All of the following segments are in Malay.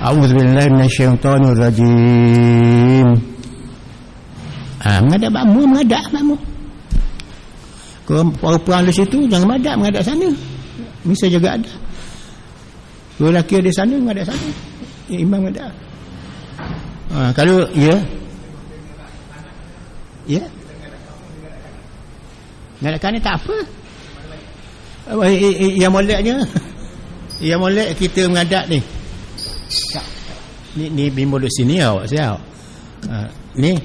A'udzubillahi minasyaitonirrajim. Menghadap makmum. Kalau orang di situ jangan menghadap sana. Mesti juga ada. Kalau lelaki ada sana menghadap sana. Imam menghadap. Kalau ya menghadap kanan tak apa. Yang molek kita menghadap ni. Ni bimbo duduk sini awak siap. Ni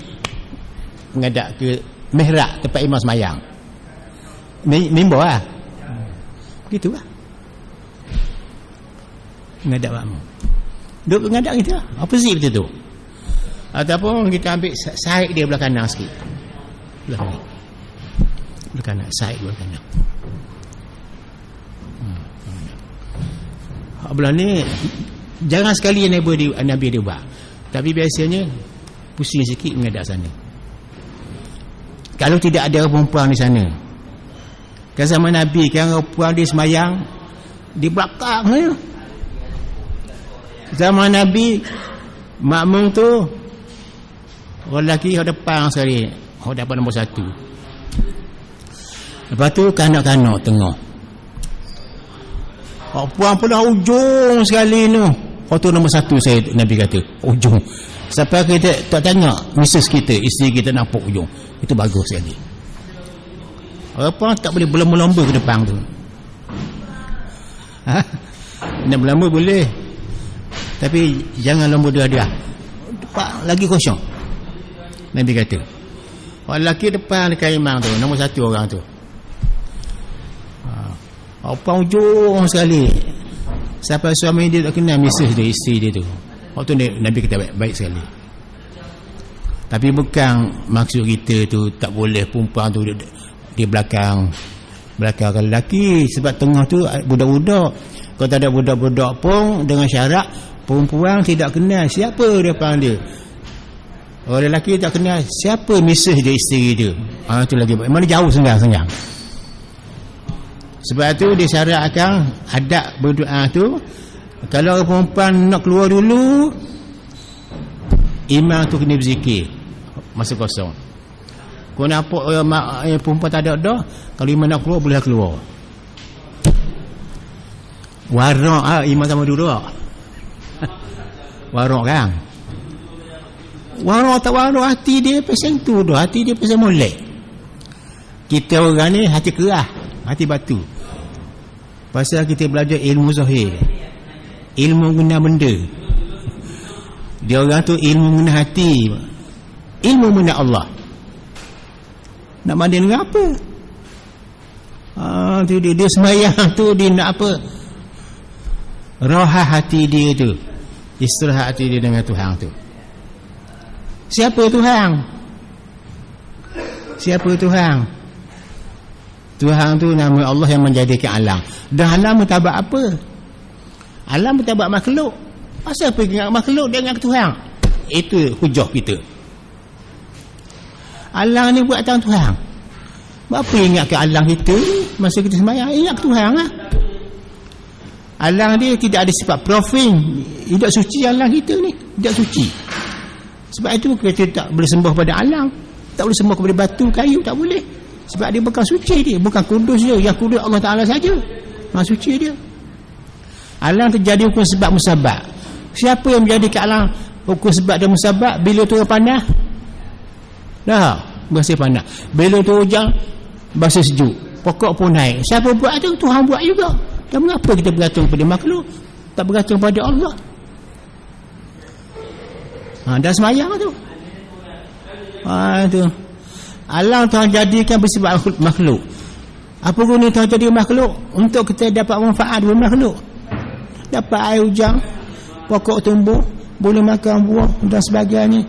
menghadap ke mihrab tempat imam semayang. Mimbar lah. Begitulah. Menghadap makmum. Duduk menghadap kita. Opposite betul tu. Ataupun kita ambil side dia belah kanan sikit. Belah kanan. Side belah kanan. Belah ni jarang sekali Nabi dia buat. Tapi biasanya pusing sikit menghadap sana. Kalau tidak ada perempuan di sana. Kan zaman Nabi kan perempuan dia semayang di belakang ni. Zaman Nabi makmum tu orang lelaki orang depan sekali, orang dapat nombor 1. Lepas tu kanak-kanak tengah. Puan pula ujung sekali tu. Orang tu nombor 1 saya Nabi kata ujung. Sampai kita tak tengok misis kita, isteri kita nampak ujung. Itu bagus sekali. Orang tak boleh berlomba-lomba ke depan tu. Nak berlomba boleh, tapi jangan lomba dia. Depan lagi kosong. Nabi kata orang lelaki depan dekat imam tu nombor 1 orang tu. Apa ujung sekali. Sampai suami dia tak kenal misis dia, isteri dia tu. Waktu ni Nabi kata baik sekali. Tapi bukan maksud kita tu tak boleh perempuan tu di belakang lelaki. Sebab tengah tu budak-budak. Kalau tak ada budak-budak pun dengan syarat perempuan tidak kenal siapa depan dia. Orang lelaki tak kenal siapa misis dia, isteri dia. Itu lagi baik. Mana jauh sengang. Sebab tu disyaratkan adab berdoa tu, kalau perempuan nak keluar dulu, imam tu kena berzikir masa kosong. Kau nampak perempuan tak ada dah, kalau imam nak keluar boleh keluar. Warak imam sama duduk. Warak kan. Warak tak warak, hati dia pasal tu dah, hati dia pasal molek. Kita orang ni hati kerah, hati batu. Pasal kita belajar ilmu zahir, ilmu guna benda. Dia orang tu ilmu guna hati, ilmu guna Allah. Nak mandi dengan apa? Tu dia semayang tu dia nak apa? Rohah hati dia tu, istirahat hati dia dengan Tuhan tu. Siapa Tuhan? Siapa Tuhan? Tuhan tu nama Allah yang menjadikan alam. Dan alam bertabak apa? Alam bertabak makhluk. Pasal apa ingat makhluk dia ingat Tuhan? Itu hujah kita. Alam ni buat tangan Tuhan. Apa ingat ke alam kita masa kita sembahyang? Ingat Tuhan lah. Alam dia tidak ada sifat profane. Tidak suci alam kita ni. Tidak suci. Sebab itu kita tak boleh sembah pada alam. Tak boleh sembah kepada batu, kayu. Tak boleh. Sebab dia bukan suci dia. Bukan kudus dia. Yang kudus Allah Ta'ala saja. Suci dia. Alam terjadi hukum sebab musabab. Siapa yang menjadikan alam hukum sebab dan musabab? Bila turun panas, dah bersih panas. Bila turun hujan, bersih sejuk. Pokok pun naik. Siapa buat tu? Tuhan buat juga. Dan mengapa kita bergantung pada makhluk, tak bergantung pada Allah? Dah semayang tu. Tu alam Tuhan jadikan bersifat makhluk. Apa guna Tuhan jadi makhluk? Untuk kita dapat manfaat dari makhluk. Dapat air hujan, pokok tumbuh, boleh makan buah dan sebagainya.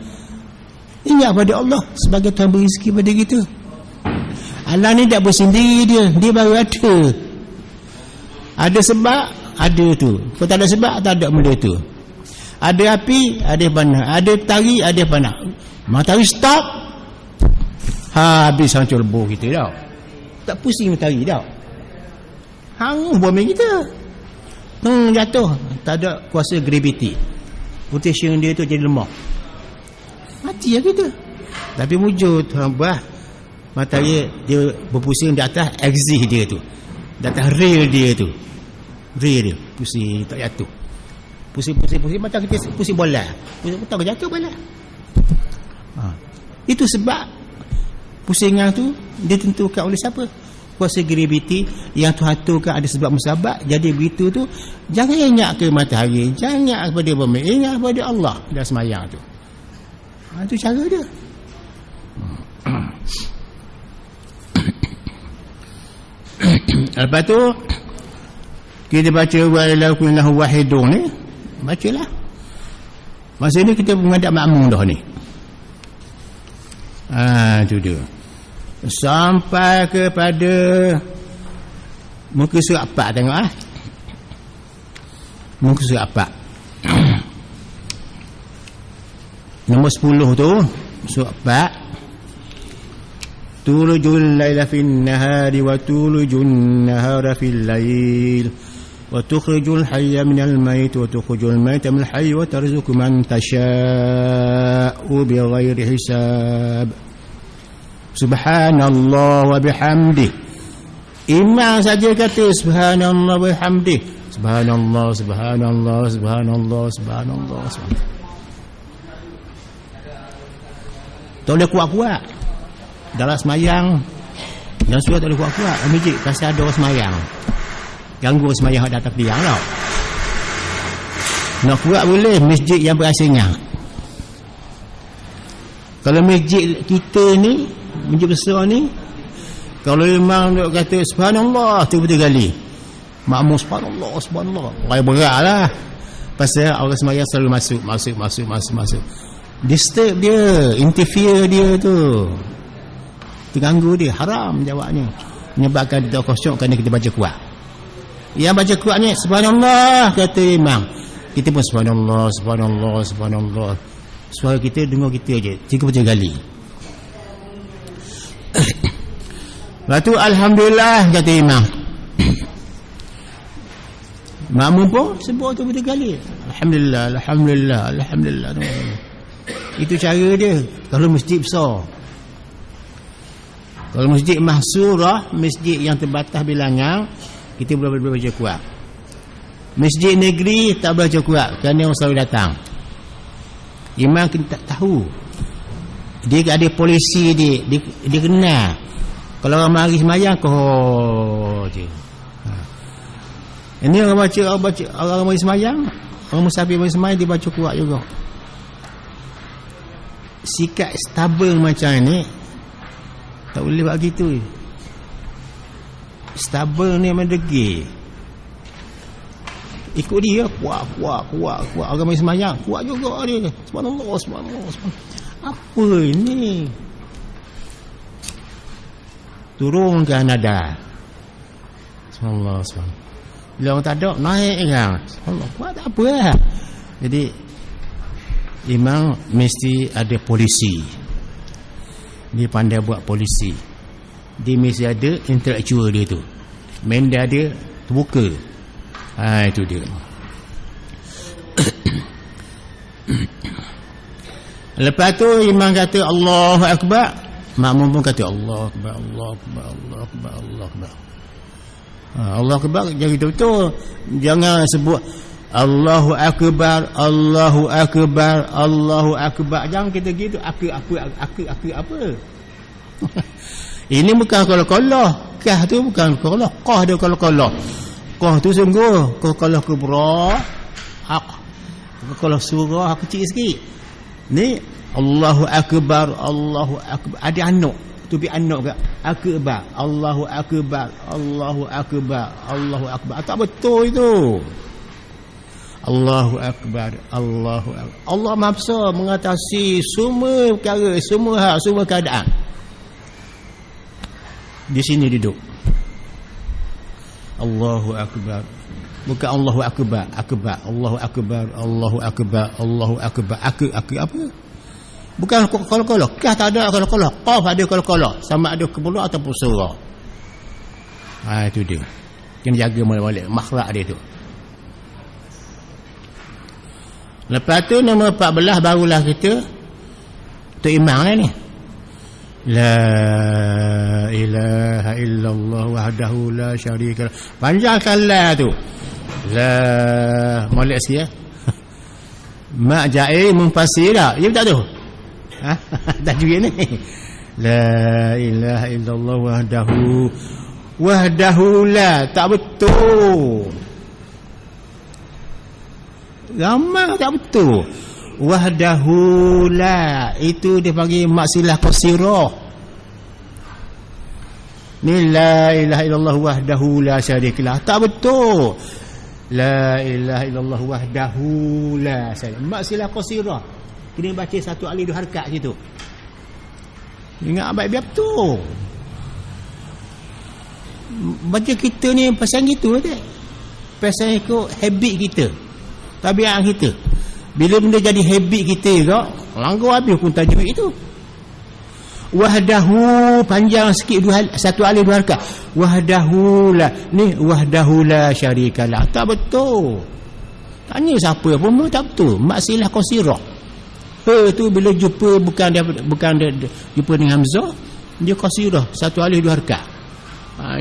Ingat pada Allah sebagai Tuhan beri rezeki pada kita. Allah ni tak bersendiri dia baru ada. Ada sebab, ada tu. Kalau tak ada sebab, tak ada benda tu. Ada api, ada panas. Ada tari, ada panas. Matahari stop, habis hancur lebuh kita dah. Tak pusing matahari dah. Hang bumi kita. Jatuh. Tak ada kuasa graviti. potassium dia tu jadi lemah, mati lah kita. Tapi wujud bah matahari dia berpusing di atas axis dia tu, di atas rail dia tu, rail dia pusing tak jatuh, pusing macam kita pusing bola, pusing tak jatuh bola. Itu sebab pusingan tu ditentukan oleh siapa? Kuasa graviti yang Tuhan aturkan ada sebab musabab. Jadi begitu tu jangan ingat ke matahari, jangan ingat kepada bumi, ingat kepada Allah dalam semayang tu. Itu cara dia. Lepas tu kita baca wa ilahu wahidun ni, bacalah. Masa ni kita menghadap makmum dah ni. Itu dia. Sampai kepada muka surat 4, tengok muka surat 4 nombor 10 tu, surat 4. Tulijul laila fin nahari wa tulijun nahara fil lail wa tukhrijul hayya minal mayt wa tukhrijul mayta minal hayy wa tarzuqu man tasha'u bighairi hisab. Subhanallah wa bihamdih. Imam saja kata subhanallah wa bihamdih. Subhanallah, subhanallah, subhanallah, subhanallah, subhanallah. Tak boleh kuat-kuat dalam semayang. Dalam surah tak boleh kuat-kuat masjid, pasal ada orang semayang, ganggu semayang hak datang tiang tau. Nak kuat boleh masjid yang berasingan. Kalau masjid kita ni, masjid besar ni, kalau imam duk kata subhanallah tu betul kali, makmum subhanallah, subhanallah, orang berat lah. Pasal orang semayang selalu masuk. Disturb dia, interfere dia tu, terganggu dia, haram jawabnya. Menyebabkan kita khusyuk kerana kita baca kuat. Yang baca kuat ni subhanallah kata imam, kita pun subhanallah, subhanallah, subhanallah. Suara kita dengar kita je 3 kali. Lepas tu alhamdulillah kata imam. Makmum pun sebut tu 3 kali. Alhamdulillah, alhamdulillah, alhamdulillah. Itu cara dia kalau masjid besar. Kalau masjid mahsurah, masjid yang terbatas bilangan, kita boleh baca kuat. Masjid negeri tak boleh baca kuat kerana orang selalu datang. Imam kita tak tahu, dia ada polisi dia kenal. Kalau orang mari semayang je. Ini orang mari semayang, orang musafir mari semayang, dia baca kuat juga. Sikap stubborn macam ni tak boleh buat gitu. Stubborn ni memang degil. Ikut dia kuat. Orang main semayang kuat juga dia. Subhanallah, subhanallah, subhanallah. Apa ini? Turunkan nada. Subhanallah, subhanallah. Bila orang tak ada, naik kan. Subhanallah, kuat tak apa lah. Jadi imam mesti ada polisi. Dia pandai buat polisi. Dia mesti ada intelektual dia tu. Mental dia terbuka. Itu dia. Lepas tu imam kata Allahu Akbar, makmum pun kata Allahu Akbar, Allahu Akbar, Allahu Akbar, Allahu Akbar. Allahu Akbar jangan betul-betul. Jangan sebut Allahu Akbar, Allahu Akbar, Allahu Akbar. Jangan kita gitu. Aku apa? Ini bukan kalau-kalau. Kah tu bukan kalau. Qah dia kalau-kalau. Qah tu sungguh kalau kubra haq. Kalau surah kecil sikit. Ni Allahu Akbar, Allahu Akbar. Ada anak. Tu bi anak ke? Akbar, Allahu Akbar, Allahu Akbar, Allahu Akbar. Tak betul itu. Allahu Akbar, Allahu Akbar. Allah Maha Besar mengatasi semua perkara, semua hal, semua keadaan. Di sini duduk. Allahu Akbar. Bukan Allahu Akbar, Akbar, Allahu Akbar, Allahu Akbar, Allahu Akbar. Aku apa? Bukan kalau-kalau. Kah tak ada kalau-kalau. Qaf ada kalau-kalau. Sama ada kebuluh ataupun surah. Itu dia. Kena jaga balik-balik makhraj dia tu. Lepas tu nombor 14 barulah kita tu imam lah ni. La ilaha illallah wahdahu la syarika lah. Panjang kalah tu. La molek sikit ya. Mak ja'i munfasila. Ya tak tu? Ha? Tak juga ni. La ilaha illallah wahdahu la. Tak betul. Ramai tak betul. Wahdahu la. Itu dia panggil maksilah qasirah. Ni la ilaha illallah wahdahu la syarikalah. Tak betul. La ilaha illallah wahdahu la syarikalah. Maksilah qasirah. Kena baca satu alif dua harakat situ. Ingat baik-baik betul. Baca kita ni pasal gitu tak? Pasal ikut habit kita. Tabiat kita. Bila benda jadi habit kita juga, langgar habis pun tajwid itu. Wahdahu panjang sikit satu alif dua harakat. Wahdahu la. Ni wahdahu la syarikalah. Tak betul. Tanya siapa pun tak betul. Maksilah qasirah. Tu bila jumpa bukan dia jumpa dengan hamzah, dia qasirah satu alif dua harakat.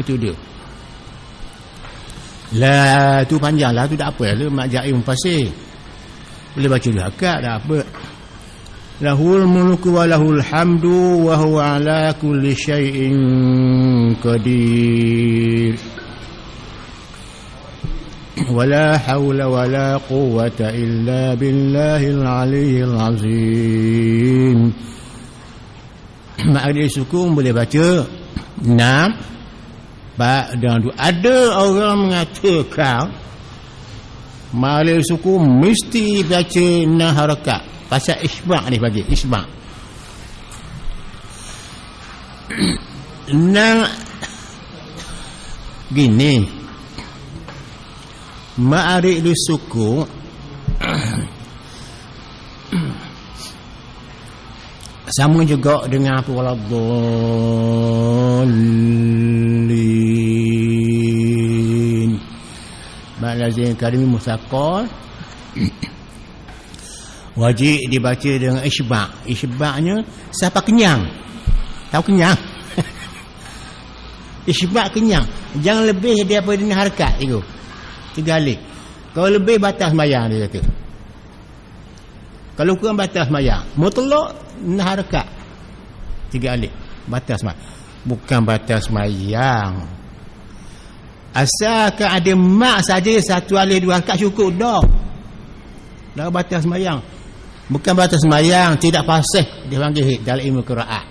Itu dia. La tu panjang lah tu tak apa lah mak jaim pasir. Boleh baca dua harakat tak apa. Lahul mulku wa lahul hamdu wa huwa ala kulli syai'in qadir. Wala hawla wala quwwata illa billahil aliyyil azim. Mak ada sukun boleh baca 6 dan ada orang mengatakan Malik suku mesti baca 6 harakat. Pasal isba' ni bagi isba'. 6 gini. Ma'arif di suku sama juga dengan apa waladdallin. Lazim kalimi musaqqal wajib dibaca dengan isba'. Isba'nya siapa kenyang. Tahu kenyang? Isba' kenyang. Jangan lebih daripada ini harakat itu. 3 alif. Kalau lebih batas sembahyang dia kata. Kalau kurang batas sembahyang. Mutlak 6 harakat. 3 alif. Batas sembahyang. Bukan batas sembahyang. Asalkan ada mak saja satu alif dua harakat cukup dah. Dah batas sembahyang. Bukan batas sembahyang, tidak fasih dia panggil dalam ilmu qiraat.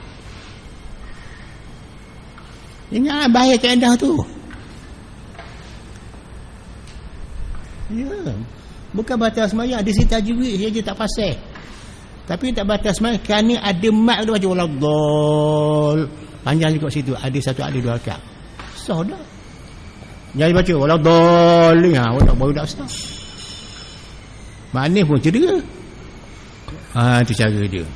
Ingat bahaya kaedah tu. Ya. Bukan batas sembahyang, di situ tajwid saja tak fasih. Tapi tak batas sembahyang kerana ada mak dia baca waladdall. Panjang juga situ, ada satu alif dua harakat. Sah dah. Jangan baca waladdallin. Baru tak sah. Maknanya pun cedera. Itu cara dia.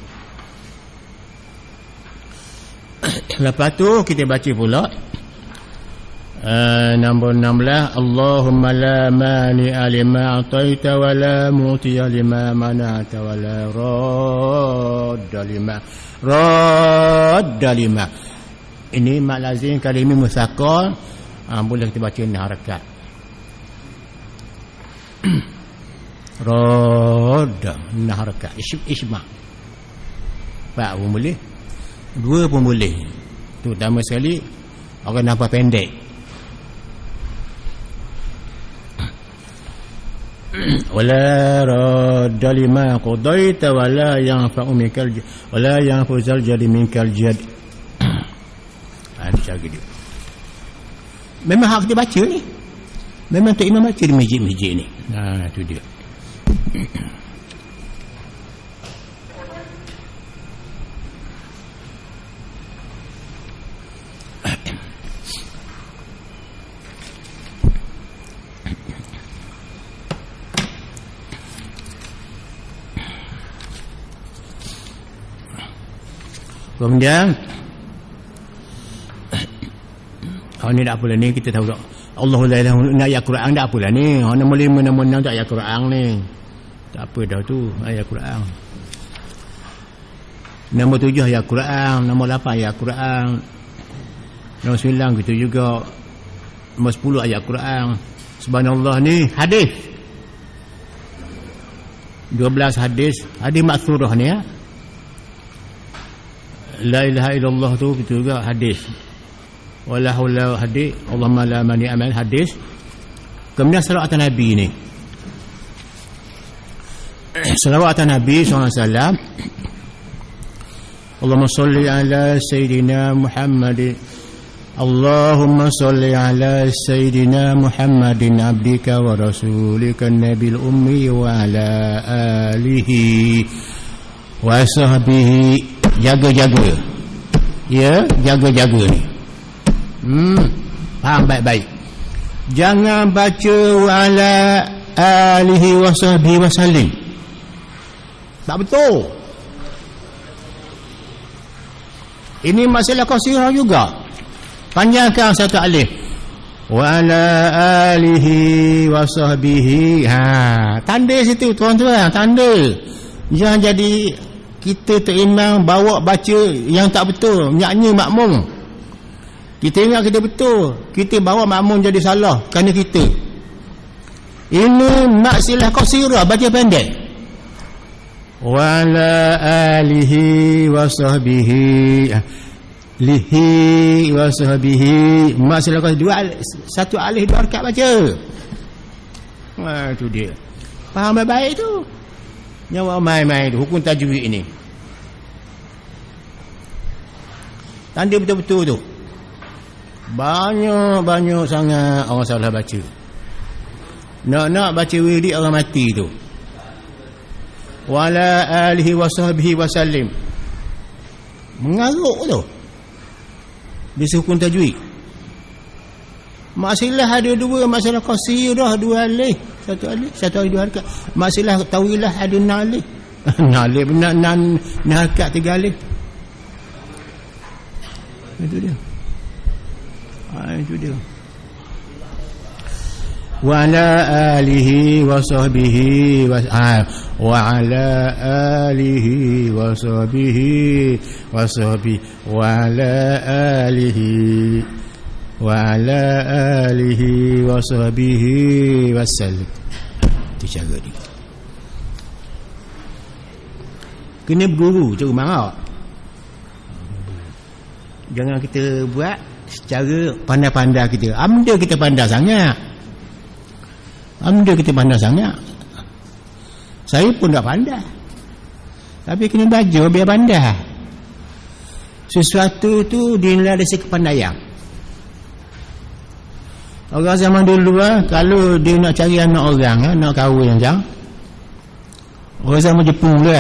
Lepas tu kita baca pula nombor 16. Allahumma la mani'a lima a'taita wa la mu'tiya lima mana'ta wa la radda lima. Ini mak lazim kalimi musaqqal. Boleh kita baca 6 harakat. Roda 6 harakat. Isma' 4 pun boleh, 2 pun boleh. Terutama sekali orang nampak pendek. Wala radda lima qadaita wala yanfa'u minkal wala yanfuzal jadi minkal jad. Ada cara dia. Memang hak kita baca ni. Memang tak imam baca di masjid-masjid ni. Itu dia. Kemudian ni tak apalah ni, kita tahu tak Allah la ilaha illa ayat Quran tak apalah ni. Nombor 5 nombor 6 tak ayat Quran ni. Tak apa dah tu ayat Quran. Nombor 7 ayat Quran, nombor 8 ayat Quran, nombor 9 gitu juga, nombor 10 ayat Quran. Subhanallah ni hadis 12 hadis maksurah ni ya. La ilaha illallah tu betul juga hadis. Wala haula hadis, Allahumma la mani amal hadis. Kemudian salawat Nabi ni. Salawat Nabi SAW. Allahumma salli ala Sayyidina Muhammad. Allahumma salli ala Sayyidina Muhammadin abdika wa rasulika nabil ummi wa ala alihi wa sahbihi. Jaga-jaga. Ya, jaga-jaga ni. Faham baik-baik. Jangan baca wa ala alihi wa sahbihi wa sallim. Tak betul. Ini masalah qasirah juga. Panjangkan satu alif. Wa ala alihi wa sahbihi. Tanda situ tuan-tuan, tanda. Jangan jadi kita terimam bawa baca yang tak betul, nyanyi makmum. Kita ingat kita betul, kita bawa makmum jadi salah kerana kita. Ini maksilah qasirah, baca pendek. Wa ala alihi wa sahbihi lihi wa sahbihi. Maksilah qasirah, satu alif dua rakaat baca. Itu dia. Faham baik tu. Nyawa main-main tu hukum tajwid ini. Tanda betul-betul tu. Banyak sangat orang salah baca. Nak baca wirid orang mati tu. Wala alihi wa sahbihi wa sallim. Mengaruk tu. Dia hukum tajwid. Masalah ada dua, masalah qasirah dua alif. Satu alif dua harakat. Masalah tawilah ada enam alif. enam harakat tiga alif. Itu dia. Itu dia. Wa ala alihi wa sahbihi wa ala alihi wa sahbihi wa ala alihi wa ala alihi wa sahbihi wasallam. Itu cara dia. Kena berguru cara marah. Jangan kita buat secara pandai-pandai kita. Amda kita pandai sangat. Saya pun tak pandai. Tapi kena belajar biar pandai. Sesuatu tu dinilai dari segi kepandaian. Orang zaman dulu kalau dia nak cari anak orang nak kahwin macam orang zaman Jepun dulu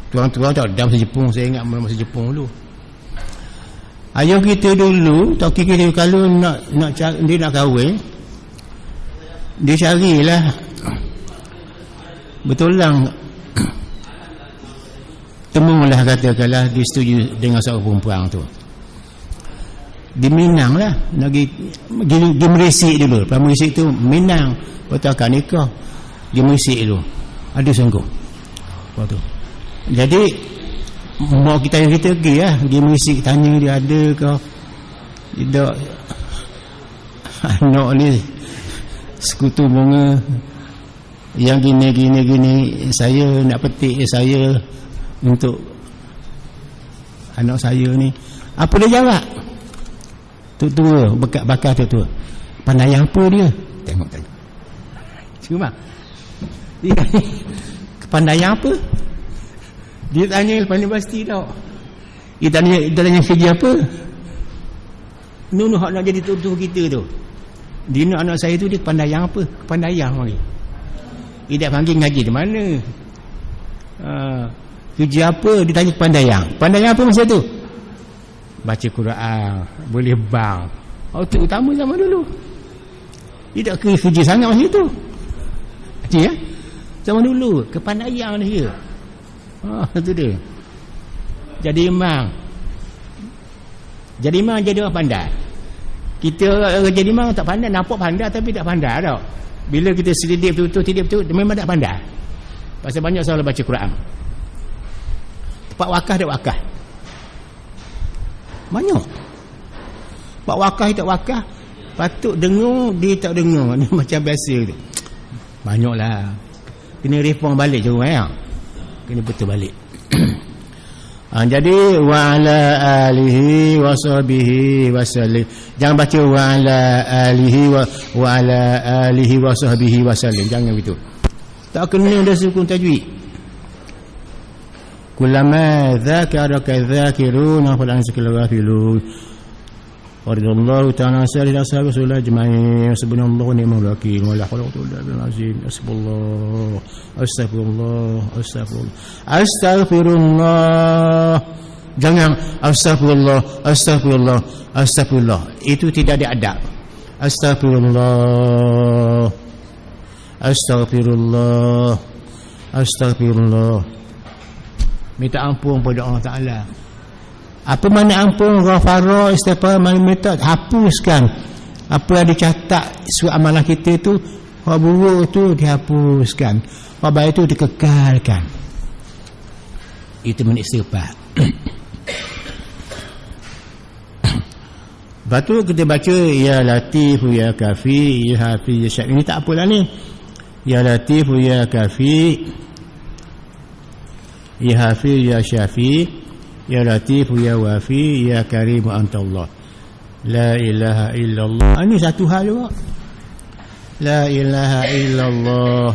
tuan-tuan tak ada masa Jepun, saya ingat masa Jepun dulu. Ayah kita dulu tak kira kalau nak cari, dia nak kahwin, dia carilah betul lang temulah katakanlah dia setuju dengan seorang perempuan tu. Di Minang lah di Merisik dulu. Lepas Merisik tu Minang, lepas akan nikah di Merisik dulu. Ada sungguh lepas tu. Jadi mak kita pergi lah di Merisik, tanya dia ada ke tidak anak ni sekutu bunga yang gini saya nak petik saya untuk anak saya ni. Apa dia jawab? Tua bakar tua pandai apa dia? Tengok cuma dia kepandaian apa? Dia tanya lepas universiti tau. Dia tanya kerja apa? Hak nak jadi tutor kita tu. Dia nak anak saya tu dia kepandaian apa? Kepandaian lagi. Dia tak panggil ngaji di mana? Kerja apa? Dia tanya kepandaian. Kepandaian apa masa tu? Baca Quran, boleh bang. Itu utama zaman dulu. Dia tak kerja sangat masa itu. Ya? Zaman dulu kepandaian dia. Itu dia. Jadi imam jadi orang pandai. Kita orang jadi imam tak pandai, nampak pandai tapi tak pandai tau. Bila kita selidip betul-betul memang tak pandai. Pasal banyak salah baca Quran. Tempat wakaf tak wakaf. Banyak. Tempat wakaf tak wakaf. Patut dengar, dia tak dengar. Ni macam biasa tu. Banyaklah. Kena reform balik je orang ya. Kena betul balik. Jadi wa ala alihi wa sahbihi wasallim. Jangan baca wa ala alihi wa ala alihi wa sahbihi wasallim. Jangan begitu. Tak kena dah sukun tajwid. Kullama dzakaraka dzakiruna fal ansikal ghafilun. Waridallahu ta'ala salih ashabi rasulullah jema'i subhanallahu wa ni'mal wakil wa la hawla wa la quwwata illa billahil azim. Hasbunallah astaghfirullah. Jangan astagfirullah. Itu tidak ada adab. Astagfirullah. Minta ampun pada Allah Ta'ala. Apa mana ampun, ghafara, istighfar, minta hapuskan apa yang dicatat surat amalan kita tu. Hak buruk tu dihapuskan, hak baik tu dikekalkan. Itu istighfar. Lepas tu kita baca ya latif ya kafi ya hafiz ya syafi. Ini tak apalah ni. Ya latif ya kafi ya hafiz ya syafi ya latif ya wafi ya karim anta Allah. La ilaha illallah. Ini satu hal juga. La ilaha illallah.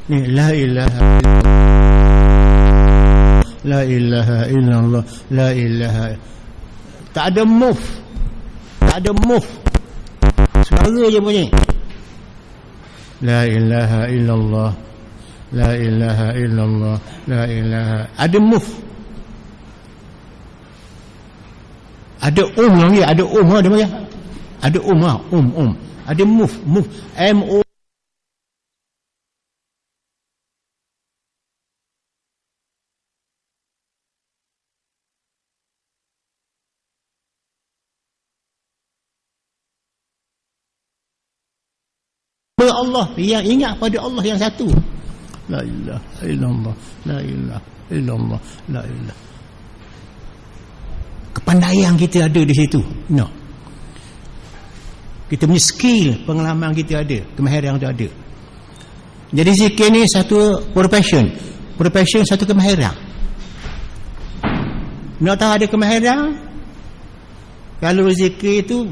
Ni la ilaha illallah. La ilaha illallah. La ilaha. Tak ada move. Suara je bunyi. La ilaha illallah. La ilaha illallah. La ilaha. Ada move. Ada lagi, ada ada macam. Ada Ada move. M-O. Allah, yang ingat pada Allah yang satu. La ilaha illallah. La ilaha illallah. La ilaha. Kepandaian kita ada di situ. No. Kita punya skill, pengalaman kita ada, kemahiran kita ada. Jadi zikir ni satu profession satu kemahiran. Nak tahu ada kemahiran, kalau zikir itu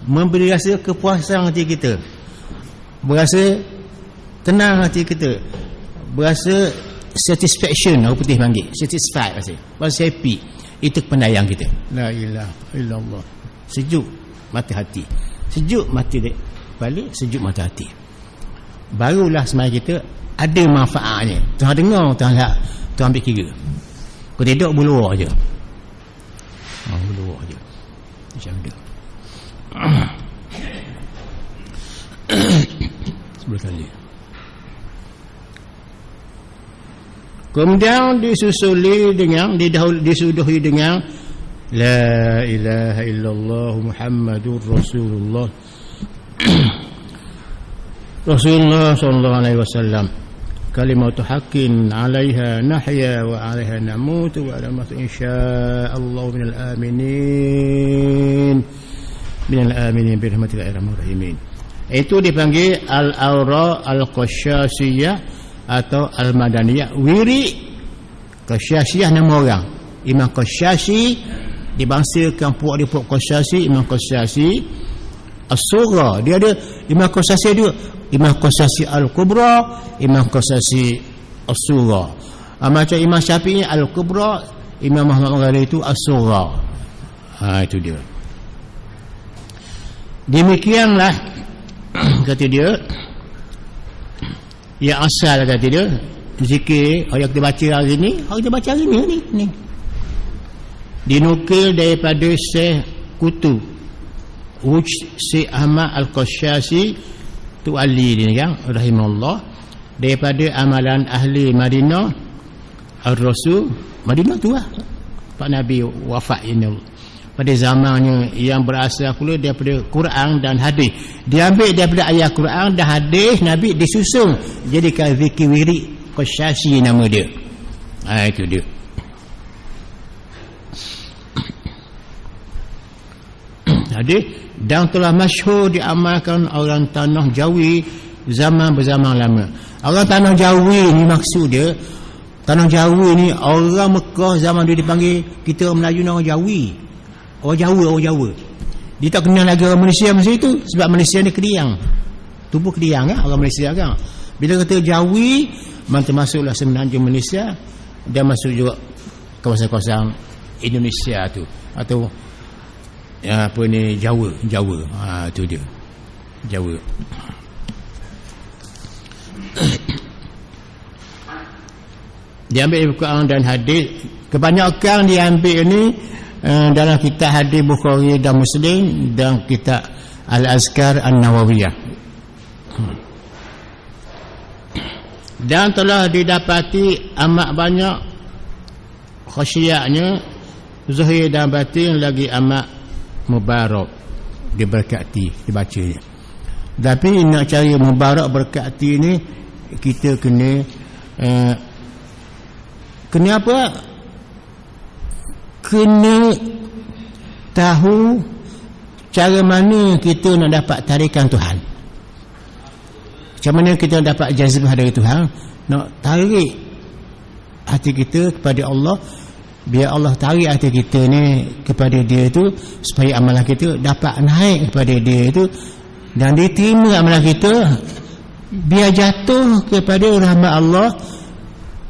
memberi rasa kepuasan hati kita, berasa tenang hati kita, berasa satisfaction, orang putih panggil satisfied, rasa happy. Itu kepandaian kita. La ilaha illallah. Sejuk mata hati, sejuk mata balik, sejuk mata hati. Barulah semaya kita ada manfaatnya. Tuhan dengar, Tuhan ambil kira. Kau tidak berluar je. Berluar je macam tu. Sebelah kali. Kemudian disusuhi dengan La ilaha illallah Muhammadur Rasulullah. Rasulullah sallallahu alaihi wasallam. Kalimatu haqqin 'alaiha nahya wa 'alaiha namutu wa 'ala mautu insyaallah minal aminin. Minal aminin bi rahmatika ya arhamar rahimin. Itu dipanggil al-aura al-qasyasiyah atau al-madaniyah. Wirid qasyasiyah nama orang. Imam Qasyasi dibangsakan puak dia puak Qasyasi, Imam Qasyasi as-sughra. Dia ada Imam Qasyasi dia, Imam Qasyasi al-kubra, Imam Qasyasi as-sughra. Macam Imam Syafi'i al-kubra, Imam Muhammad Ghazali itu as-sughra. Itu dia. Demikianlah kata dia, yang asal kata dia zikir yang kita baca hari ni, ni dinukil daripada Syekh Kutub Syekh Ahmad Al-Qasyasi tu Ali ni kan, rahimahullah, daripada amalan ahli Madinah Ar-Rasul. Madinah tu lah Pak Nabi wafat ini. pada zamannya yang berasal pula daripada Quran dan hadis. Diambil daripada ayat Quran dan hadis Nabi disusun jadikan zikir wirid qasyasi nama dia. Itu dia. Hadis dan telah masyhur diamalkan orang tanah Jawi zaman berzaman lama. Orang tanah Jawi ni maksud dia, tanah Jawi ni orang Mekah zaman dia dipanggil, kita Melayu ni orang Jawi. Orang Jawa. Dia tak kenal lagi orang Malaysia masa itu sebab Malaysia ni Kediang. Tubuh Kediang kan, orang Malaysia kan. Bila kata Jawi, termasuklah semenanjung Malaysia dan masuk juga kawasan-kawasan Indonesia tu atau apa ni Jawa. Tu dia. Jawa. Diambil Al-Quran dan hadis. Kebanyakan diambil ni dalam kitab hadis Bukhari dan Muslim dan kitab Al-Azkar An-Nawawiyah. Dan telah didapati amat banyak khasiatnya zahir dan batin lagi amat mubarak diberkati dibacanya. Tapi nak cari mubarak berkati ni kita kena apa? Kena tahu cara mana kita nak dapat tarikan Tuhan. Macam mana kita nak dapat jazbah dari Tuhan, nak tarik hati kita kepada Allah, biar Allah tarik hati kita ni kepada dia tu supaya amalan kita dapat naik kepada dia tu dan diterima amalan kita, biar jatuh kepada rahmat Allah,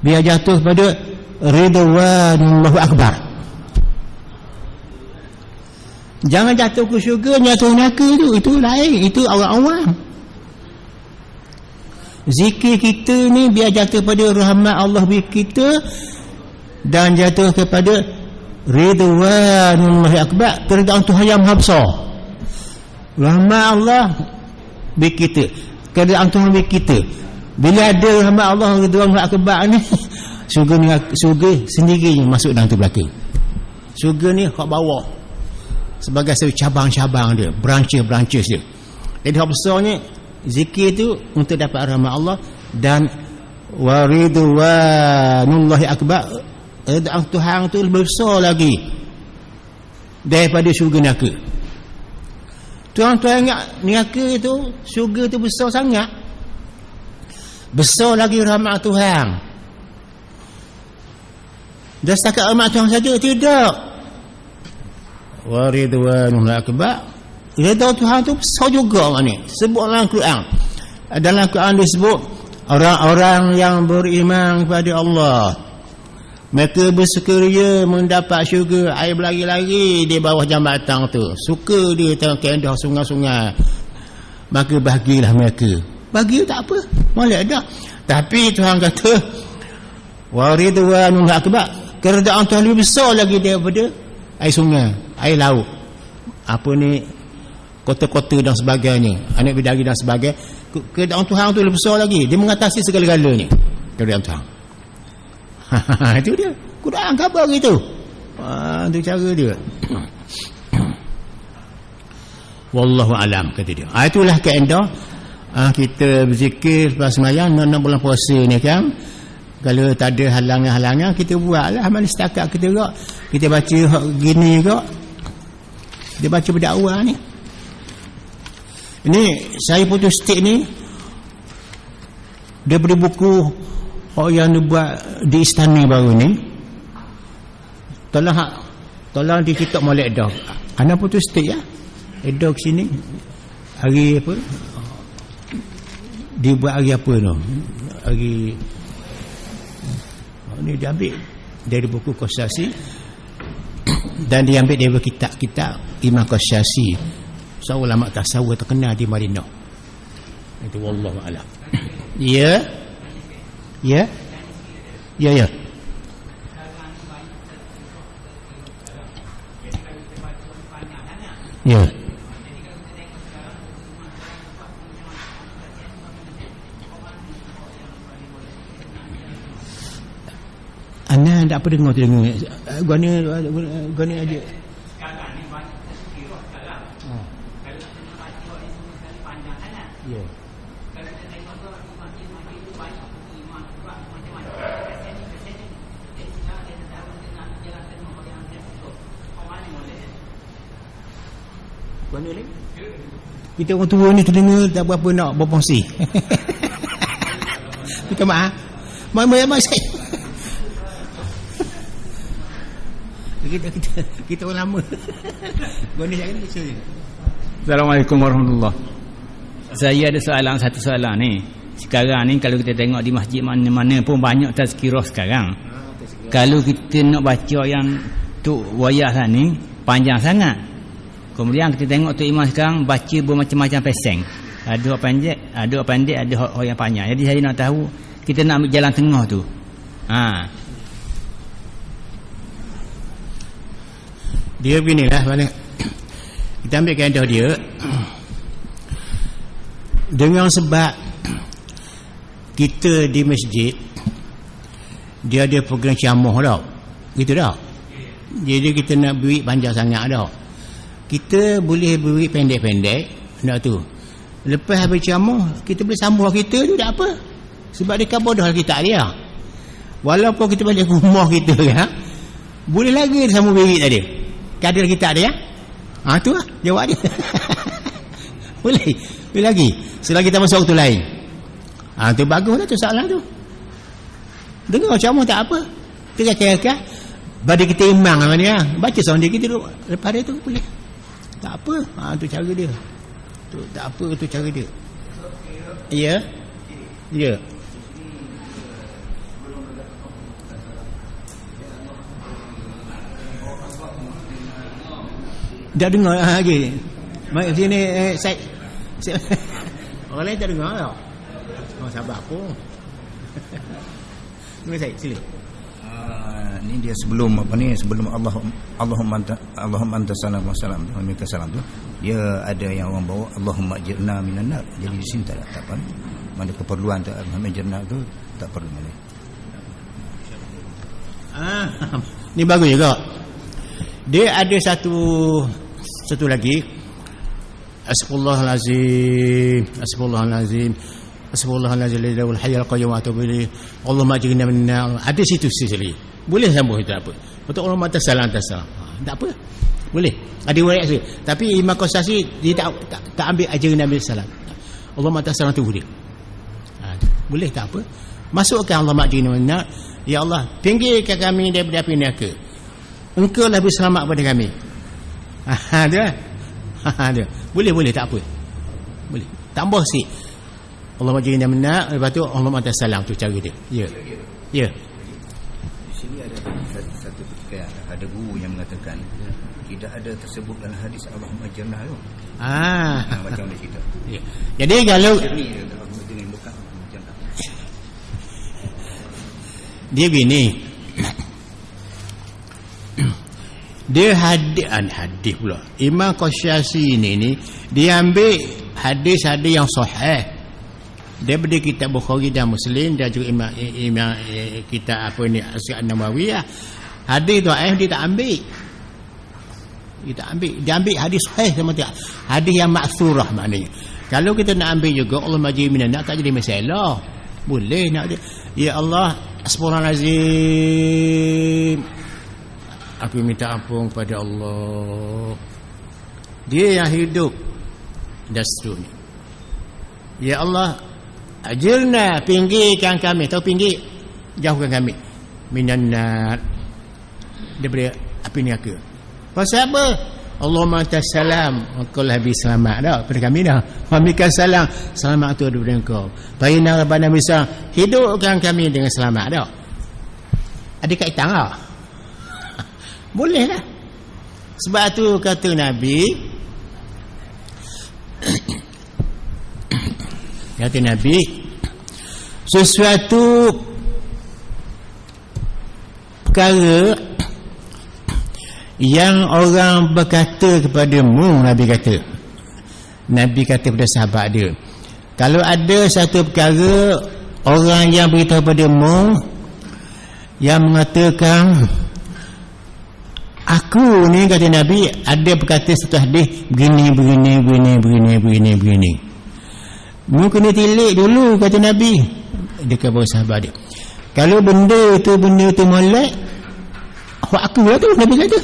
biar jatuh kepada ridwanullahu akbar. Jangan jatuh ke syurga, jatuh neraka tu, itu lain, itu orang awam. Zikir kita ni biar jatuh pada rahmat Allah kita dan jatuh kepada ridwanullahu akbar, keridaan Tuhan yang Maha Besar. Rahmat Allah bagi kita, keridaan Tuhan bagi kita. Bila ada rahmat Allah ridwanullahu akbar ni, syurga sendiri masuk dalam tu belakang. Syurga ni kat bawah sebagai cabang-cabang dia, branches dia. Jadi hak besarnya zikir tu untuk dapat rahmat Allah dan waridwanullahi akbar, ridha Tuhan tu lebih besar lagi daripada syurga neraka. Tuan-tuan ingat neraka itu, syurga tu besar sangat, besar lagi rahmat Tuhan. Dah setakat rahmat Tuhan saja tidak. Waridwanullahi akbar, redha Tuhan tu besar juga ni. Sebut dalam Quran. Dalam Quran disebut orang-orang yang beriman kepada Allah, mereka bersukaria mendapat syurga air berlari-lari di bawah jambatan tu. Suka dia tengok keindah sungai-sungai, maka bahagilah mereka. Bagi tak apa, molek dah. Tapi Tuhan kata waridwanul akbar, keredaan Tuhan lebih besar lagi daripada air sungai, air laut, apa ni, kota-kota dan sebagainya, anak bidari dan sebagainya. Keredaan Tuhan tu lebih besar lagi, dia mengatasi segala-galanya keredaan Tuhan. Itu dia Quran khabar gitu. Itu cara dia. Wallahu alam, kata dia. Itulah kaedah kita berzikir lepas sembahyang 6 bulan puasa ni kan. Kalau tak ada halangan-halangan, kita buatlah amal setakat kita juga. Kita baca gini juga, dia baca berdakwah ni. Ini saya putus stik ni daripada buku yang dibuat di Istana baru ni. Tolong di kitab molek dah. Ana putus stik ya. Edo ke sini hari apa? Dibuat hari apa tu? Hari ni diambil dari buku Qasyasi dan diambil dari kitab-kitab Imam Qasyasi, seorang ulama tasawuf terkenal di Madinah. Itu wallahu a'lam. Ya. Ana tak apa dengar. Gua ni aja. mana lagi? Kita orang tua ni terdengar tak berapa nak berfungsi. Minta maaf. Maaf saya. Kita orang lama. Guna saya ni saya. Assalamualaikum warahmatullahi. Saya ada satu soalan ni. Sekarang ni kalau kita tengok di masjid mana-mana pun banyak tazkirah sekarang. Kalau kita nak baca yang Tok Wayah ni panjang sangat. Kemudian kita tengok Tok Imam sekarang baca bermacam-macam peseng. Ada pendek, ada yang panjang. Jadi saya nak tahu, kita nak ambil jalan tengah tu. Dia beginilah mana. Kita ambil kaedah dia. Dengan sebab kita di masjid dia ada program ceramah tau. Gitu dah. Jadi kita nak beri panjang sangat dah. Kita boleh beri pendek-pendek nak tu. Lepas habis ceramah, kita boleh sambung kita tu tak apa. Sebab dia cover dah kita dia. Walaupun kita balik rumah kita kan, boleh lagi sambung beri tadi. Kadar kita dia. Tu lah jawab dia. Boleh lagi. Selagi kita masuk waktu lain. Tu baguslah tu soalan tu. Dengar ceramah tak apa. Kita bagi kita imam apa dia. Baca sound dia kita duduk lepas dia tu boleh. Tak apa. Tu cara dia. Tu tak apa tu cara dia. Ya. Ya. Dah dengar lagi. Mai sini saya orang lain tak dengar tau. Sabar aku. Terima kasih. Sila. Ini dia sebelum Allahumma anta salam wa salam alaihi salam tu, dia ada yang orang bawa Allahumma ajirna minan nar. Jadi di sini tak apa. Mana keperluan tak Allahumma ajirna tu tak perlu mana. Ni bagus juga. Dia ada satu lagi. Astagfirullahalazim. Astagfirullahalazim lidawul hayyul qayyum wa atubu ilaih. Allahumma ajirna minan nar. Ada situ sekali. Boleh sambung itu tak apa. Betul Allah mata salam. Tak apa. Boleh. Ada riwayat sekali. Tapi Imam Qasasi dia tak ambil ajirna minan salam. Allah mata salam tu boleh. Boleh tak apa. Masukkan Allah ajirna minan nar. Ya Allah, pinggirkan kami daripada api neraka. Engkau lah berselamat pada kami. Dia. Dia. Boleh tak apa. Boleh. Tambah sikit. Allah majina minna, lepas tu Allah mata salam tu cara dia. Ya. Ya. Di sini ada satu ketika ada guru yang mengatakan tidak ada tersebut dalam hadis Allah majina tu. Macam mana cerita? Ya. Jadi kalau dia gini. Dia hadis pula. Imam Qasyasi ni dia ambil hadis-hadis yang sahih daripada kitab Bukhari dan Muslim dan juga imam kitab apa ni An-Nawawiyah. Hadis dhaif dia tak ambil. Dia ambil hadis sahih sama tak. Hadis yang ma'thurah maknanya. Kalau kita nak ambil juga Allah majid minan nak tak jadi masalah. Boleh nak dia. Ya Allah, astagfirullahalazim. Aku minta ampun kepada Allah. Dia yang hidup dan seterusnya. Ya Allah, ajirna, pinggirkan kami. Tahu pinggir? Jauhkan kami minan nar, daripada api neraka. Pasal apa? Allahumma anta salam, engkau lah habis selamat dah pada kami dah. Wa minkas salam, selamat tu daripada engkau. Baina rabbana bisa, hidupkan kami dengan selamat dah. Ada kaitan lah. Boleh lah. Sebab tu kata Nabi, sesuatu perkara yang orang berkata kepadamu, Nabi kata pada sahabat dia, kalau ada satu perkara orang yang beritahu padamu yang mengatakan aku ni, kata Nabi, ada berkata satu hadis begini. Mu kena tilik dulu, kata Nabi. Dia kata sahabat dia, kalau benda tu molek, awak aku lah tu, Nabi kata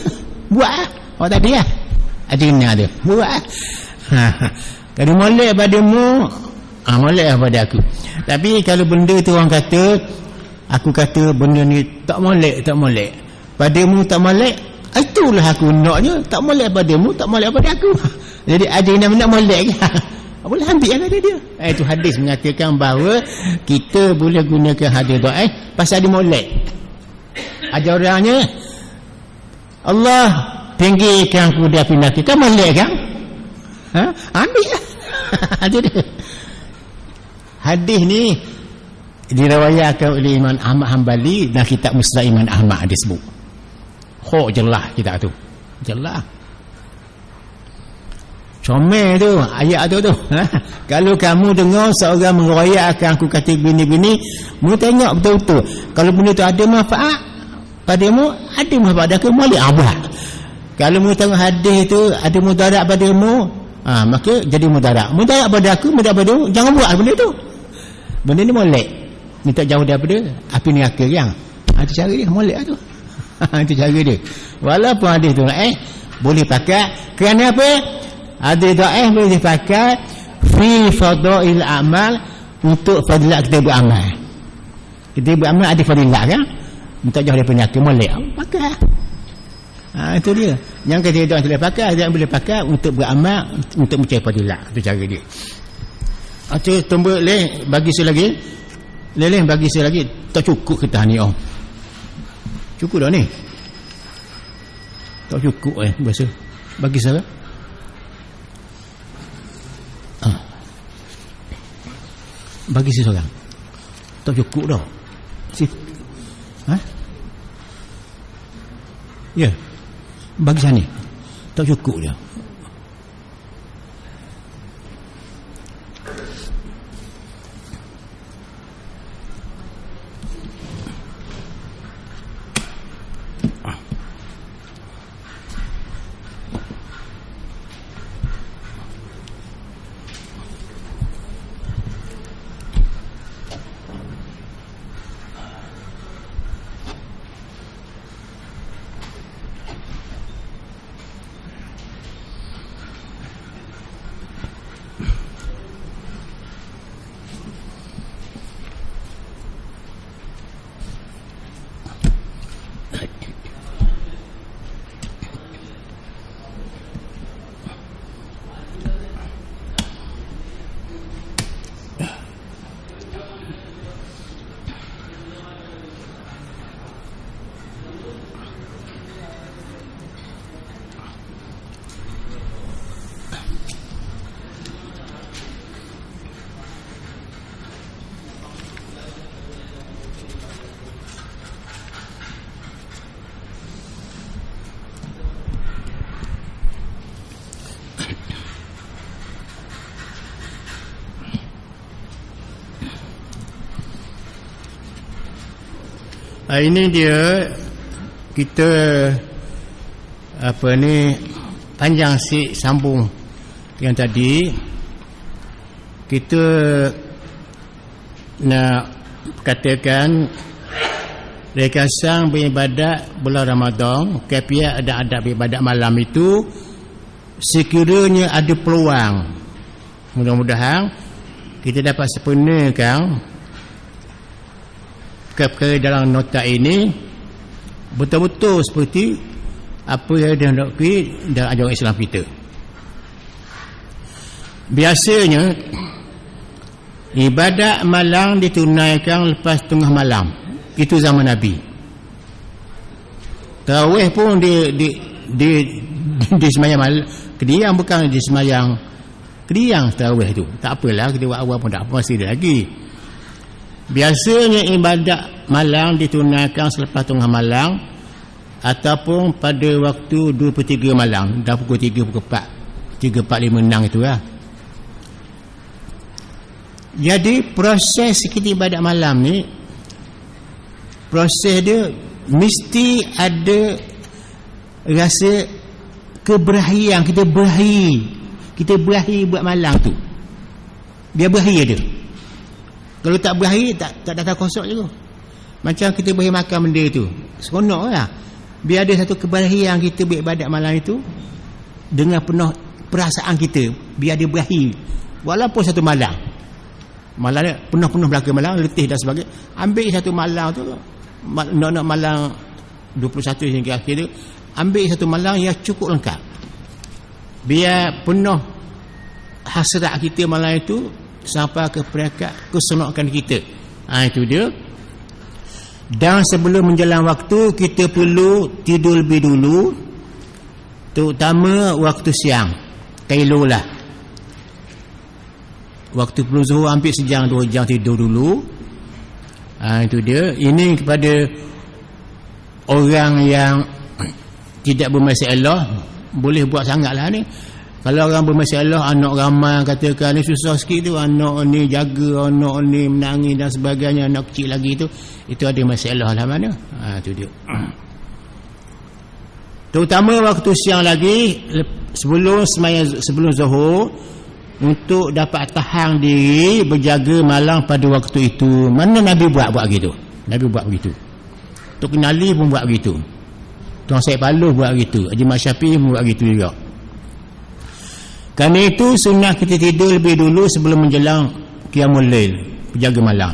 buat lah. Awak tak ada lah. ada kena tu buat kalau molek padamu molek pada aku. Tapi kalau benda tu orang kata, aku kata benda ni tak molek padamu, tak molek, itulah aku naknya, tak molek padamu, tak molek pada aku. Jadi ada yang nak molek kan, boleh ambil yang kata dia. Itu hadis mengatakan bahawa kita boleh gunakan hadis doa pasal dia molek. Ada orangnya Allah tinggikan aku dari api neraka, kan molek kan? Ambil lah. Ada dia. Hadis ni diriwayatkan oleh Imam Ahmad Hanbali dan kitab Musnad Imam Ahmad disebut. Jelas kita tu. Jelas. Comel tu ayat tu. Kalau kamu dengar seorang meriwayatkan aku kata bini-bini, mu tengok betul-betul. Kalau benda tu ada manfaat padamu, ada manfaat pada aku, boleh buat. Kalau mu tengok hadis tu ada mudarat padamu, maka jadi mudarat. Mudarat pada aku, mudarat padamu, jangan buat benda tu. Benda ni molek. Minta jauh daripada api neraka yang. Itu cara dia, molek tu. Itu cara dia. Walaupun hadis tu boleh pakai. Kerana apa? Hadis dhaif boleh dipakai fi fadail amal, untuk fadilat kita beramal. Kita beramal ada fadilat kan? Minta jauh daripada neraka, molek. Pakai. Itu dia. Yang kata dia boleh pakai, dia boleh pakai untuk beramal, untuk mencari fadilat. Itu cara dia. Tombol bagi saya lagi. Leleh bagi saya lagi. Tak cukup ke tahniah? Cukup dah ni? Tak cukup biasa. Bagi saya. Bagi saya seorang. Tak cukup dah. Ya. Bagi saya ni. Tak cukup dia. Ini dia kita panjang sambung yang tadi kita nak katakan rekasang beribadat bulan Ramadan, kaifiat ada adab ibadat malam itu sekiranya ada peluang, mudah-mudahan kita dapat sempurnakan perkara dalam nota ini betul-betul seperti apa yang dihendaki dalam ajaran Islam kita. Biasanya ibadat malam ditunaikan lepas tengah malam. Itu zaman Nabi. Tarawih pun di semayang malam, kediang bukan di semayang kediang tarawih tu. Tak apalah, kita buat awal pun tak apa, masih ada lagi. Biasanya ibadat malam ditunaikan selepas tengah malam ataupun pada waktu 2/3 malam, dah pukul 3, pukul 4, 3, 4, 5, 6 itu lah. Jadi proses kita ibadat malam ni, proses dia mesti ada rasa keberhasilan. Kita berakhir buat malam tu, dia berakhir dia. Kalau tak berakhir, tak datang kosong juga. Macam kita boleh makan benda tu, seronok lah. Biar ada satu keberhasilan kita beribadat malam itu, dengan penuh perasaan kita, biar dia berakhir walaupun satu malam penuh belaka malam, letih dan sebagainya. Ambil satu malam tu, nak malam 21 hingga akhir tu, ambil satu malam yang cukup lengkap, biar penuh hasrat kita malam itu sampai ke peringkat keseronokan kita. Itu dia. Dan sebelum menjelang waktu, kita perlu tidur lebih dulu, terutama waktu siang. Kailulah waktu perlu zuhur, ambil sejam 2 jam tidur dulu. Itu dia. Ini kepada orang yang tidak bermasalah, boleh buat sangatlah ni. Kalau orang bermasalah, anak ramai katakan ni susah sikit tu, anak ni jaga, anak ni menangis dan sebagainya, anak kecil lagi tu, itu ada masalah lah mana. Itu dia. Terutama waktu siang lagi, sebelum zuhur, untuk dapat tahan diri berjaga malam pada waktu itu. Mana Nabi buat gitu? Nabi buat begitu. Tok Kenali pun buat begitu. Tuan Syed Paloh buat begitu. Haji Mat Syafi'i pun buat begitu juga. Kerana itu sunnah kita tidur lebih dulu sebelum menjelang qiyamul lail, berjaga malam.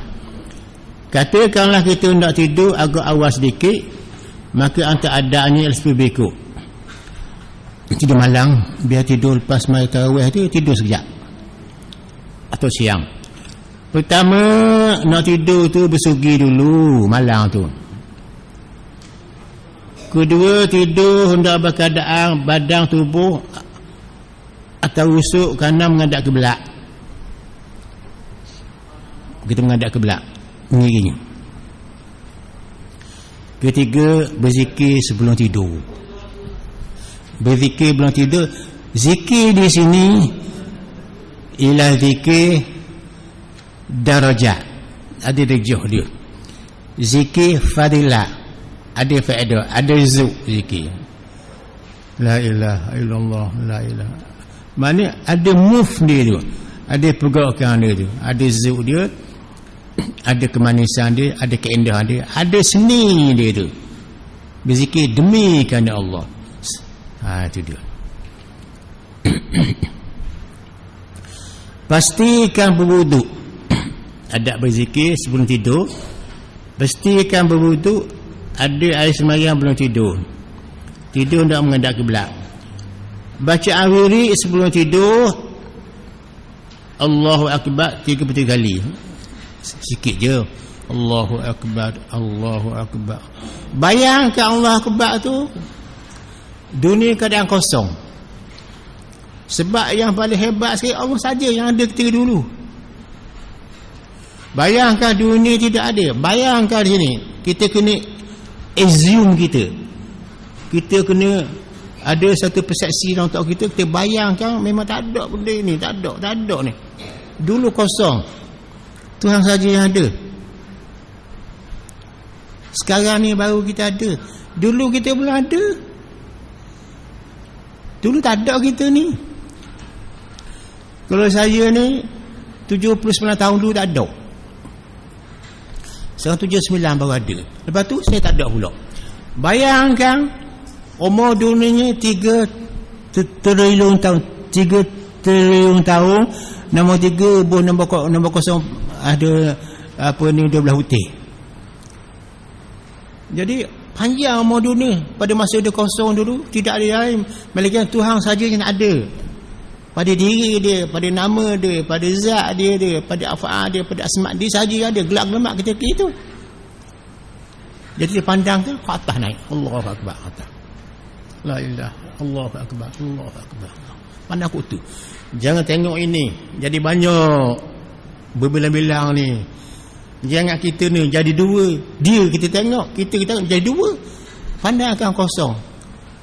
Katakanlah kita nak tidur agak awal sedikit, maka antara adanya lebih baik tidur malam, biar tidur lepas mai tarawih tu tidur sekejap atau siang. Pertama nak tidur tu bersugi dulu malam tu. Kedua, tidur hendak berkeadaan badan tubuh atau rusuk kanan menghadap ke belak. Kita menghadap ke belak, mengiring. Ketiga, berzikir sebelum tidur. Berzikir sebelum tidur. Zikir di sini ialah zikir darajat, ada darjah dia. Zikir fadilah, ada faedah, ada zuk zikir. La ilaha illallah, la ilaha. Maknanya ada move dia tu, ada pergerakan dia tu, ada zuk dia, ada kemanisan dia, ada keindahan dia, ada seni dia tu. Berzikir demi kerana Allah. Itu dia. Pastikan berwuduk. Adab berzikir sebelum tidur, pastikan berwuduk, ada air sembahyang belum tidur. Tidur hendak menghadap kiblat. Baca wirid sebelum tidur, Allahu Akbar 33 kali. Sikit je. Allahu Akbar, Allahu Akbar. Bayangkan Allahu Akbar tu, dunia keadaan kosong. Sebab yang paling hebat sekali Allah saja yang ada ketika dulu. Bayangkan dunia tidak ada. Bayangkan di sini, kita kena assume kita kena ada satu persepsi dalam otak kita, kita bayangkan memang tak ada benda ni, tak ada ni. Dulu kosong, Tuhan saja yang ada. Sekarang ni baru kita ada. Dulu kita belum ada. Dulu tak ada kita ni. Kalau saya ni 79 tahun dulu tak ada. Sekarang 79 baru ada. Lepas tu saya tak ada pula. Bayangkan umur dunianya 3 triliun tahun. 3 triliun tahun. Nombor 3 nombor kosong ada apa ni 12 hutih. Jadi panjang umur dunia. Pada masa dia kosong dulu, tidak ada lain melainkan Tuhan saja yang ada. Pada diri dia, pada nama dia, pada zat dia, pada af'al dia, pada asma' dia saja ada. Gelak-gelemak ketika itu. Jadi dia pandang ke atas naik. Allahu Akbar atas. La ilaha, Allahu Akbar, Allahu Akbar. Pandang aku tu. Jangan tengok ini jadi banyak berbilang-bilang ni. Jangan kita ni jadi dua. Dia kita tengok jadi dua. Pandangkan kosong.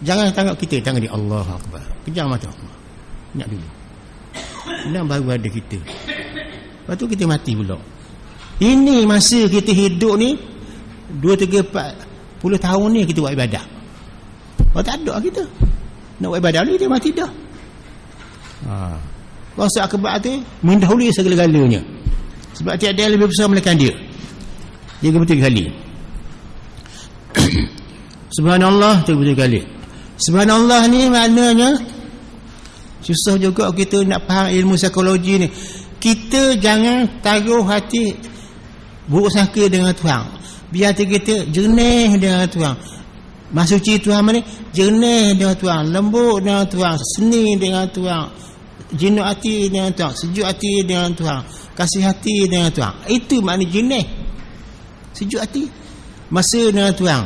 Jangan tengok kita, tengok dia. Allahu Akbar. Kejam mata. Ingat dulu. Dan baru ada kita. Lepas tu kita mati pula. Ini masa kita hidup ni 2, 3, 40 tahun ni kita buat ibadah. Kalau tak ada kita nak buat ibadah ni, kita mati dah. Kuasa akibat tu mendahului segala-galanya. Sebab tiada yang lebih besar melainkan dia. Dia 33 kali. Subhanallah 33 kali. Subhanallah ni maknanya Susah juga kita nak faham ilmu psikologi ni. Kita jangan taruh hati buruk sangka dengan Tuhan. Biar hati kita jernih dengan Tuhan. Masuci Tuhan mana? Jernih dengan Tuhan, lembut dengan Tuhan, seni dengan Tuhan, jenuh hati dengan Tuhan, sejuk hati dengan Tuhan, kasih hati dengan Tuhan. Itu makna jernih. Sejuk hati. Masa dengan Tuhan.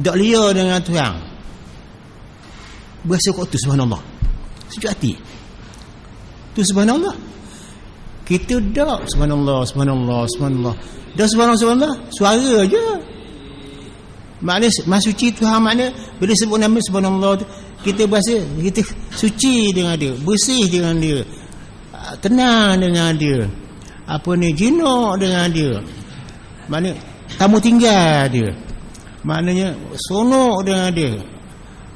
Dak liar dengan Tuhan. Berasa kok tu subhanallah. Sejuk hati. Tu subhanallah. Kita dak subhanallah, subhanallah, subhanallah. Dak subhanallah, subhanallah. Suara aja. Makna masuci Tuhan makna bila sebut nama subhanallah tu, kita berasa kita suci dengan dia, bersih dengan dia, tenang dengan dia, apa ni, jinak dengan dia. Makna tamu tinggal dia. Maknanya sonok dengan dia.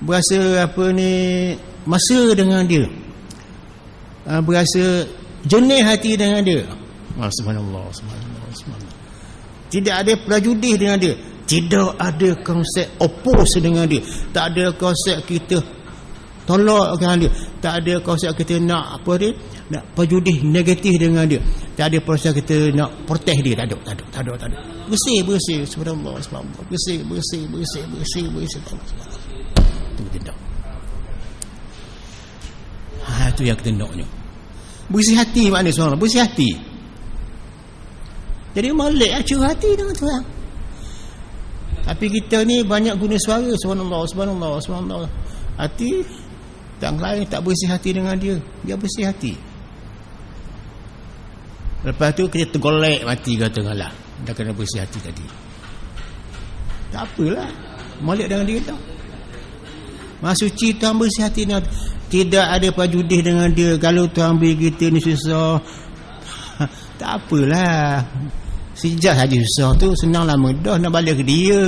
Berasa apa ni, masa dengan dia. Berasa jernih hati dengan dia. Subhanallah, subhanallah, subhanallah. Tidak ada prejudis dengan dia. Tidak ada konsep oppose dengan dia. Tak ada konsep kita tolak dengan dia. Tak ada konsep kita nak apa dia, nak prejudis negatif dengan dia. Tak ada proses kita nak protes dia. Tak ada. Bersih subhanallah, subhanallah. Bersih. Itu tidak. Itu yang kita naknya. Bersih hati maknanya subhanallah, bersih hati. Jadi molek curah hati dengan Tuhan. Tapi kita ni banyak guna suara subhanallah, subhanallah, subhanallah. Hati tak lain, tak bersih hati dengan dia. Dia bersih hati. Lepas tu kita tergolek mati kata ngalah. Dah kena bersih hati tadi. Tak apalah. Molek dengan dia tau. Masuci Tuhan bersih hati dengan, tidak ada prejudis dengan dia. Kalau Tuhan beri kita ni susah, tak apalah. Sejak saja susah tu, senang lama dah nak balik ke dia.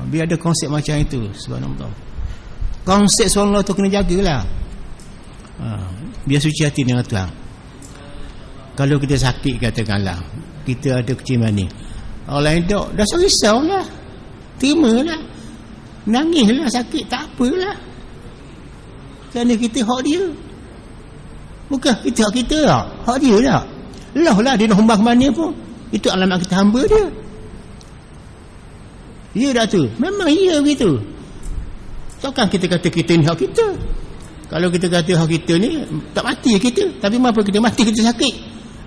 Biar ada konsep macam itu. Subhanallah. Konsep subhanallah tu kena jagalah. Biar suci hati dengan Tuhan. Kalau kita sakit katakanlah, kita ada keciman ni, orang lain tak, dah risaulah, terimalah, nangislah sakit, tak apalah. Kerana kita hak dia, bukan kita hak kita lah, hak dia lah. Lah dia nak hamba ke mana pun, itu alamat kita hamba dia. Ya dah tu, memang ya begitu. Takkan kita kata kita ni hak kita. Kalau kita kata hak kita ni, tak mati kita, tapi mengapa kita mati, kita sakit,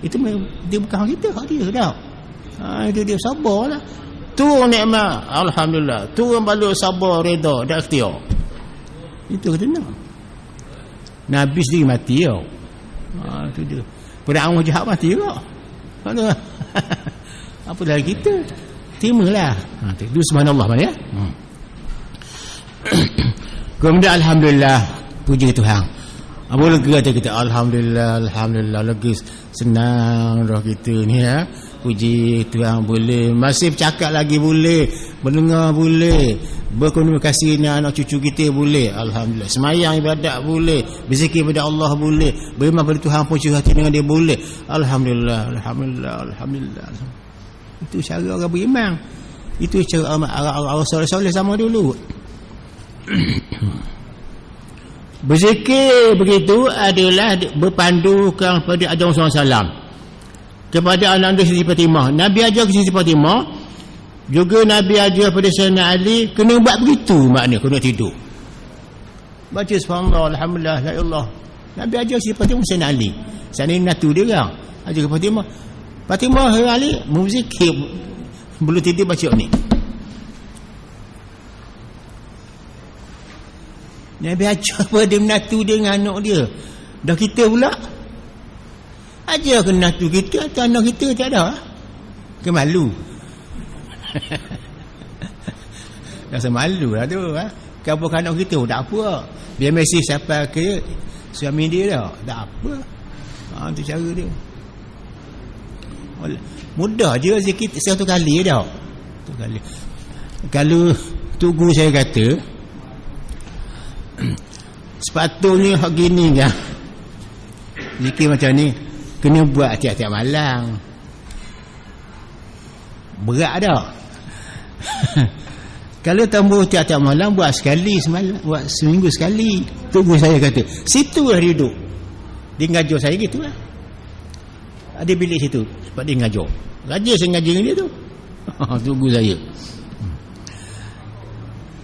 itu dia bukan hak kita, hak dia dah. Itu dia, sabarlah. Turun nikmat, alhamdulillah. Turun balik sabar, reda, dak ikhtiar. Itu kata nak. Nabi sendiri mati tau. Itu dia. Pada orang jahat mati juga. Apa lagi kita? Terimalah. Itu subhanallah mana ya? Kemudian alhamdulillah, puji Tuhan. Apa lega kita? Alhamdulillah, alhamdulillah, lega, senang roh kita ni ya. Puji Tuhan, boleh masih bercakap lagi, boleh mendengar, boleh berkomunikasi dengan anak cucu kita, boleh. Alhamdulillah. Semayang ibadat boleh, berzikir kepada Allah boleh, beriman pada Tuhan pun curah hati dengan dia boleh. Alhamdulillah, alhamdulillah, alhamdulillah. Itu cara orang beriman. Itu cara orang soleh-soleh sama dulu. Berzikir begitu adalah berpandukan pada ajaran Rasulullah SAW kepada anak dia Siti Fatimah. Nabi ajar ke Siti Fatimah, juga Nabi ajar pada Sayyidina Ali, kena buat begitu maknanya kena tidur. Baca subhanallah, alhamdulillah, la ilallah. Nabi ajar Siti Fatimah, Sayyidina Ali. Sayyidina natu dia kan, ajar ke Fatimah. Fatimah Ali berzikir, belum tidur baca ni. Nabi ajar pada menatu dia dengan anak dia. Dah kita pula ajar ke menatu kita atau anak kita tak ada. Kemalu. Rasa malu lah tu. Kalau bukan anak kita tak apa. Biar mesej siapa ke suami dia dah. Tak apa. Itu cara dia. Mudah je zikir satu kali dah. Satu kali. Kalau tugu saya kata, sepatutnya hak gini kan, zikir macam ni kena buat tiap-tiap malam. Berat dah. Kalau tambah tiap-tiap malam buat sekali semalam, buat seminggu sekali. Tu guru saya kata, situ lah dia duduk. Dia ngajar saya gitu lah. Ada bilik situ sebab dia ngajar. Rajin saya ngajar dengan dia tu. Tu guru saya.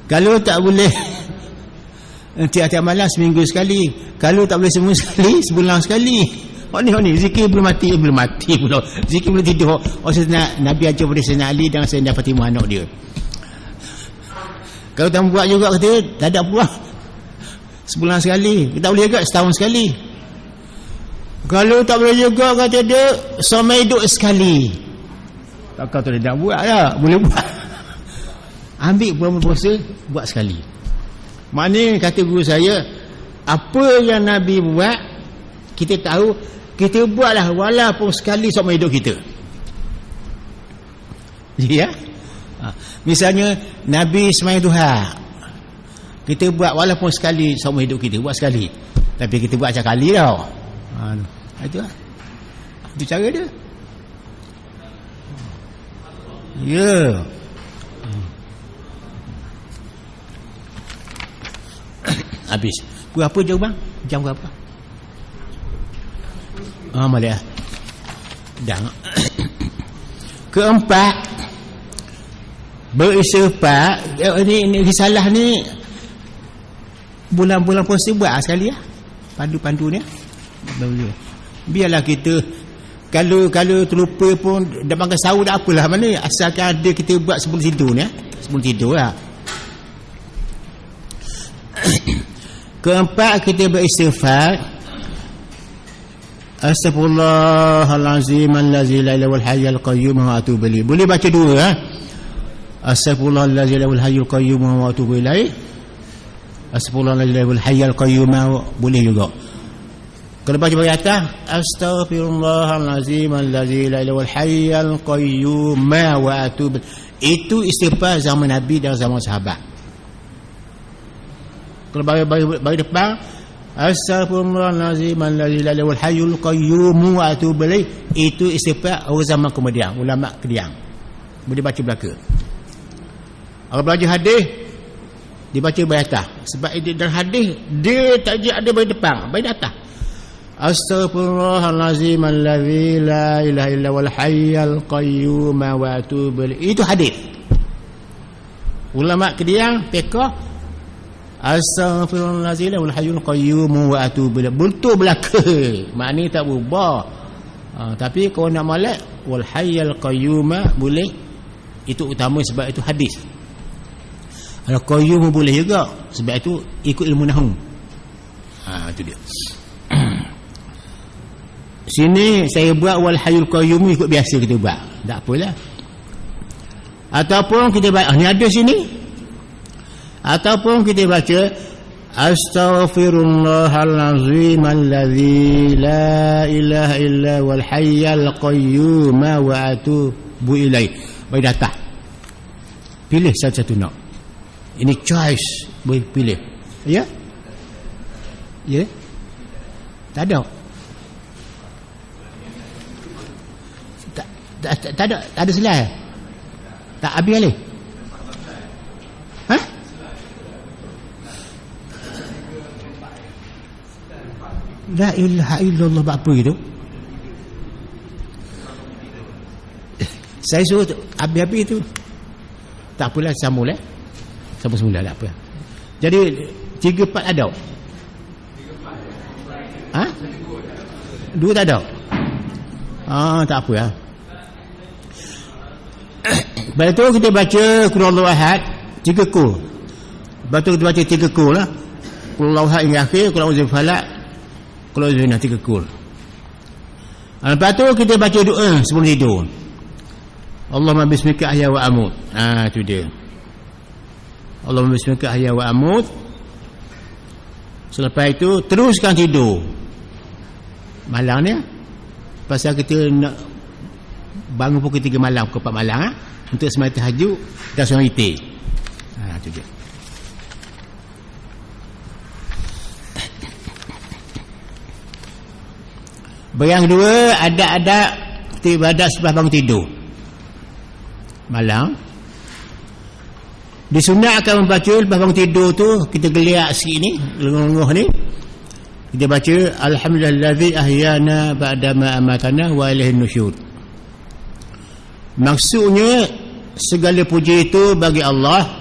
Kalau tak boleh tiap-tiap malam seminggu sekali, kalau tak boleh seminggu sekali, sebulan sekali. Ni zikir belum mati pula. Zikir belum tidur. Nabi ajar pada Sayyidina Ali dan Sayyidina Fatimah anak dia. Kalau tak buat juga kata tak ada puas. Sebulan sekali. Kita boleh juga setahun sekali. Kalau tak boleh juga kata dia selama hidup sekali. Takkan tak ada buat lah. Boleh buat. Ambil bulan puasa buat sekali. Maknanya kata guru saya, apa yang Nabi buat kita tahu, kita buatlah walaupun sekali selama hidup kita. Ya. Misalnya Nabi sembahyang duha, kita buat walaupun sekali selama hidup kita, buat sekali. Tapi kita buat sekali tau. Itu lah. Itu cara dia. Ya. Habis. Berapa jauh bang? Jam berapa? Malah. Dah. Keempat, beristighfar. Ini risalah ni bulan-bulan puasa buat sekali ya. Pandu-pandu ni. Biarlah kita kalau terlupa pun dah makan sahur dah apalah, mana asalkan ada kita buat sebelum tidur ni ya. Sebelum tidur lah. Keempat, kita beristighfar. Astaghfirullahalazim allazi la ilaha illal hayyul qayyum wa atubu ilaih. Boleh baca dua ha? Astaghfirullahalazim la ilaha illal hayyul qayyum wa atubu ilaih. Astaghfirullahalazim la ilaha illal hayyul qayyum boleh juga. Kalau baca bagi atas, astaghfirullahalazim allazi la ilaha illal hayyul qayyum wa atubu ilaih. Itu istighfar zaman Nabi dan zaman sahabat. Kalau bagi depan, astaghfirullahalazim allazi la ilaha illal hayyul qayyum wa atubu ilaih, itu istighfar orang zaman kemudian, ulama kemudian. Boleh baca belaka. Kalau belajar hadis, dibaca bagi atas. Sebab dalam hadis dia tak ada bagi depan, bagi atas. Astaghfirullahalazim allazi la ilaha illal hayyul qayyum wa atubu ilaih. Itu hadis. Ulama kemudian fiqh, astaghfirullahalazim wal hayyul qayyum wa atubu ilaih. Betul belaka. Maknanya tak berubah. Tapi kalau nak molek wal hayyul qayyum boleh. Itu utama sebab itu hadis. Al qayyum boleh juga sebab itu ikut ilmu nahwu. Itu dia. Sini saya buat wal hayyul qayyum ikut biasa kita buat. Tak apalah. Ataupun kita baca ni ada sini. Ataupun kita baca astaghfirullahalazim allazi la ilaha illa wal hayyul qayyum wa atubu ilaih. Bagi datang. Pilih satu-satu nak. Ini choice, boleh pilih. Ya? Ya? Tak ada. Tak ada selai. Tak habis kali. La ilaha illallah apa gitu. Saya suruh habis-habis itu. Tak apalah, sambung lah. Sambung semula tak apa. Jadi 3-4 ada. Dua tak ada. Tak apa lah. Lepas tu kita baca Qul Huwallahu Ahad 3 kul. Lepas tu kita baca 3 kul lah. Qul Huwallahu Ahad hingga akhir, Qul A'udzu birabbil falaq, Qul A'udzu binanas, 3 kul. Lepas tu kita baca doa sebelum tidur. Allahumma bismika ahya wa amut. Itu dia. Allahumma bismika ahya wa amut. Selepas itu teruskan tidur. Malam ni pasal kita nak bangun pukul 3 malam, pukul 4 malam untuk sembahyang tahajud dan sembahyang witir. Itu dia. Yang kedua, ada ibadat setelah bangun tidur malam. Disunatkan membaca lepas bangun tidur tu, kita geliat sikit ni, lenguh ni, kita baca alhamdulillazi ahyana ba'dama amatana wa ilaihin nusyur. Maksudnya segala puji itu bagi Allah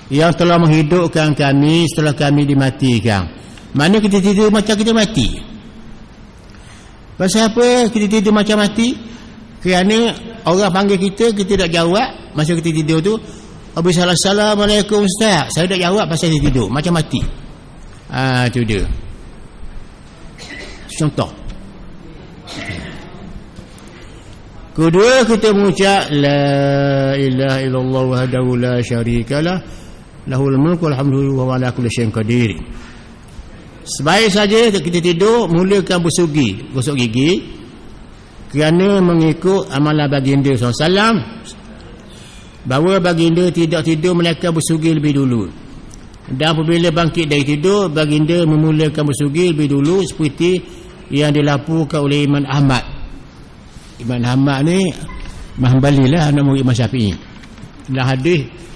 yang telah menghidupkan kami setelah kami dimatikan. Mana kita tidur macam kita mati. Pasal apa kita tidur macam mati? Kerana orang panggil kita tak jawab masa kita tidur tu. Assalamualaikum Ustaz, saya tak jawab pasal saya tidur macam mati. Tu dia contoh. Kedua, kita mengucap la ilaha illallah wahdahu la syarikalah lahul mulku wal hamdu wa huwa ala kulli syai'in qadir. Sebaik saja kita tidur, mulakan gosok gigi kerana mengikut amalan baginda SAW bahawa baginda tidak tidur melainkan bersugi lebih dulu. Dan apabila bangkit dari tidur, baginda memulakan bersugi lebih dulu seperti yang dilaporkan oleh Imam Ahmad. Imam Ahmad ni Mahambali lah, anak murid Imam Syafi'i. Dalam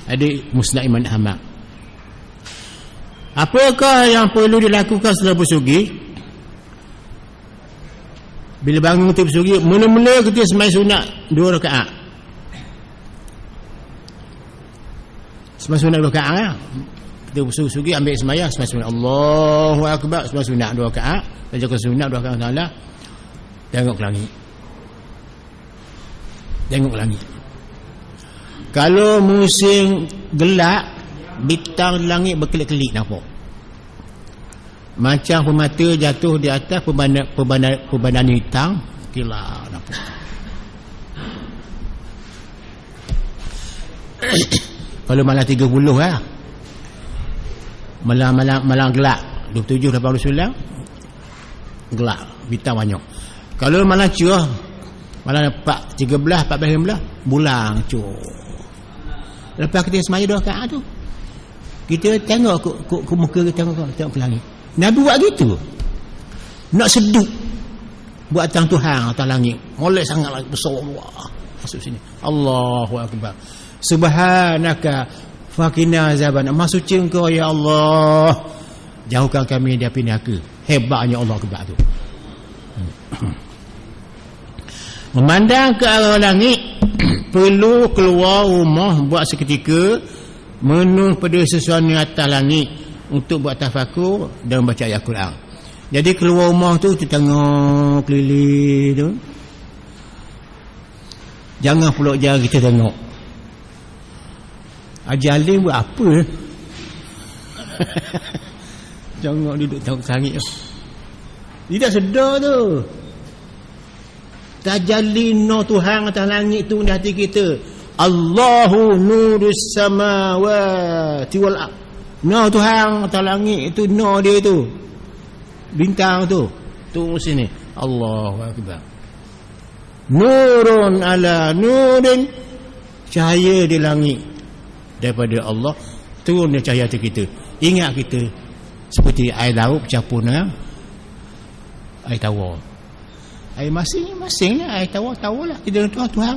hadis Musnad Imam Ahmad. Apakah yang perlu dilakukan setelah bersugi? Bila bangun untuk bersugi, mula-mula kita sembahyang sunat 2 rakaat. Sembahyang sunat 2 rakaat lah. Kita bersugi ambil sembahyang sunat Allahu Akbar, sembahyang sunat 2 rakaat, baca sunat 2 rakaat salah, tengok ke langit. Tengok ke langit. Kalau musim gelap, bintang langit berkelip-kelip nampak. Macam permata jatuh di atas perbandan hitam, kilau nampak. Kalau malam 30 lah, malam gelap 27 8 gelap, bintang banyak. Kalau malam cerah, malam 13 14 15 bulan cur. Lepas kita semaya 2 rakaat tu, kita tengok ke muka kita, tengok ke langit. Nabi buat gitu, nak seduk buat atas Tuhan, atas langit, molek sangat lagi besar. Wah, masuk sini, Allahu Akbar, subhanaka faqina azaban. Maha suci engkau ya Allah, jauhkan kami dari api neraka. Hebatnya Allah Akbar tu. Memandang ke arah langit, perlu keluar rumah buat seketika, menung pada sesuatu atas langit untuk buat tafakur dan baca ayat Quran. Jadi keluar rumah tu, kita tengok keliling tu, jangan pulak jari kita tengok ajalin buat apa. Jangan duduk tengok langit tu, tidak sedar tu. Tajalli no Tuhan atas langit tu di hati kita. Allahu nurus samawati wal ardh. No Tuhan atas langit itu, no dia tu, bintang tu sini. Allahu Akbar. Nurun ala nurin, cahaya di langit daripada Allah turun dia cahaya atas kita. Ingat kita seperti air laut bercampur dengan air tawar. Air masing-masing lah, air tawar lah. Kita Tuhan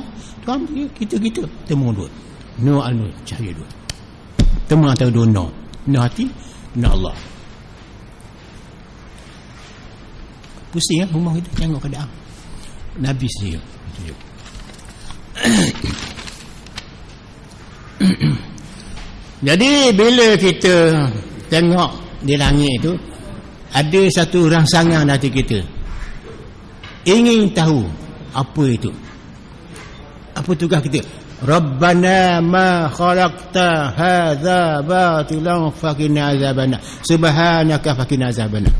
kita temu dua. Nur al-nur, cahaya dua. Temu antara dua nur. Nur hati, nur Allah. Pusing rumah kita tengok keadaan Nabi sendiri. Jadi bila kita tengok di langit itu, ada satu rangsangan hati kita, ingin tahu apa itu, apa tugas kita. Rabbana ma khalaqta hadza batilan faqina azabana, subhanaka faqina azabana.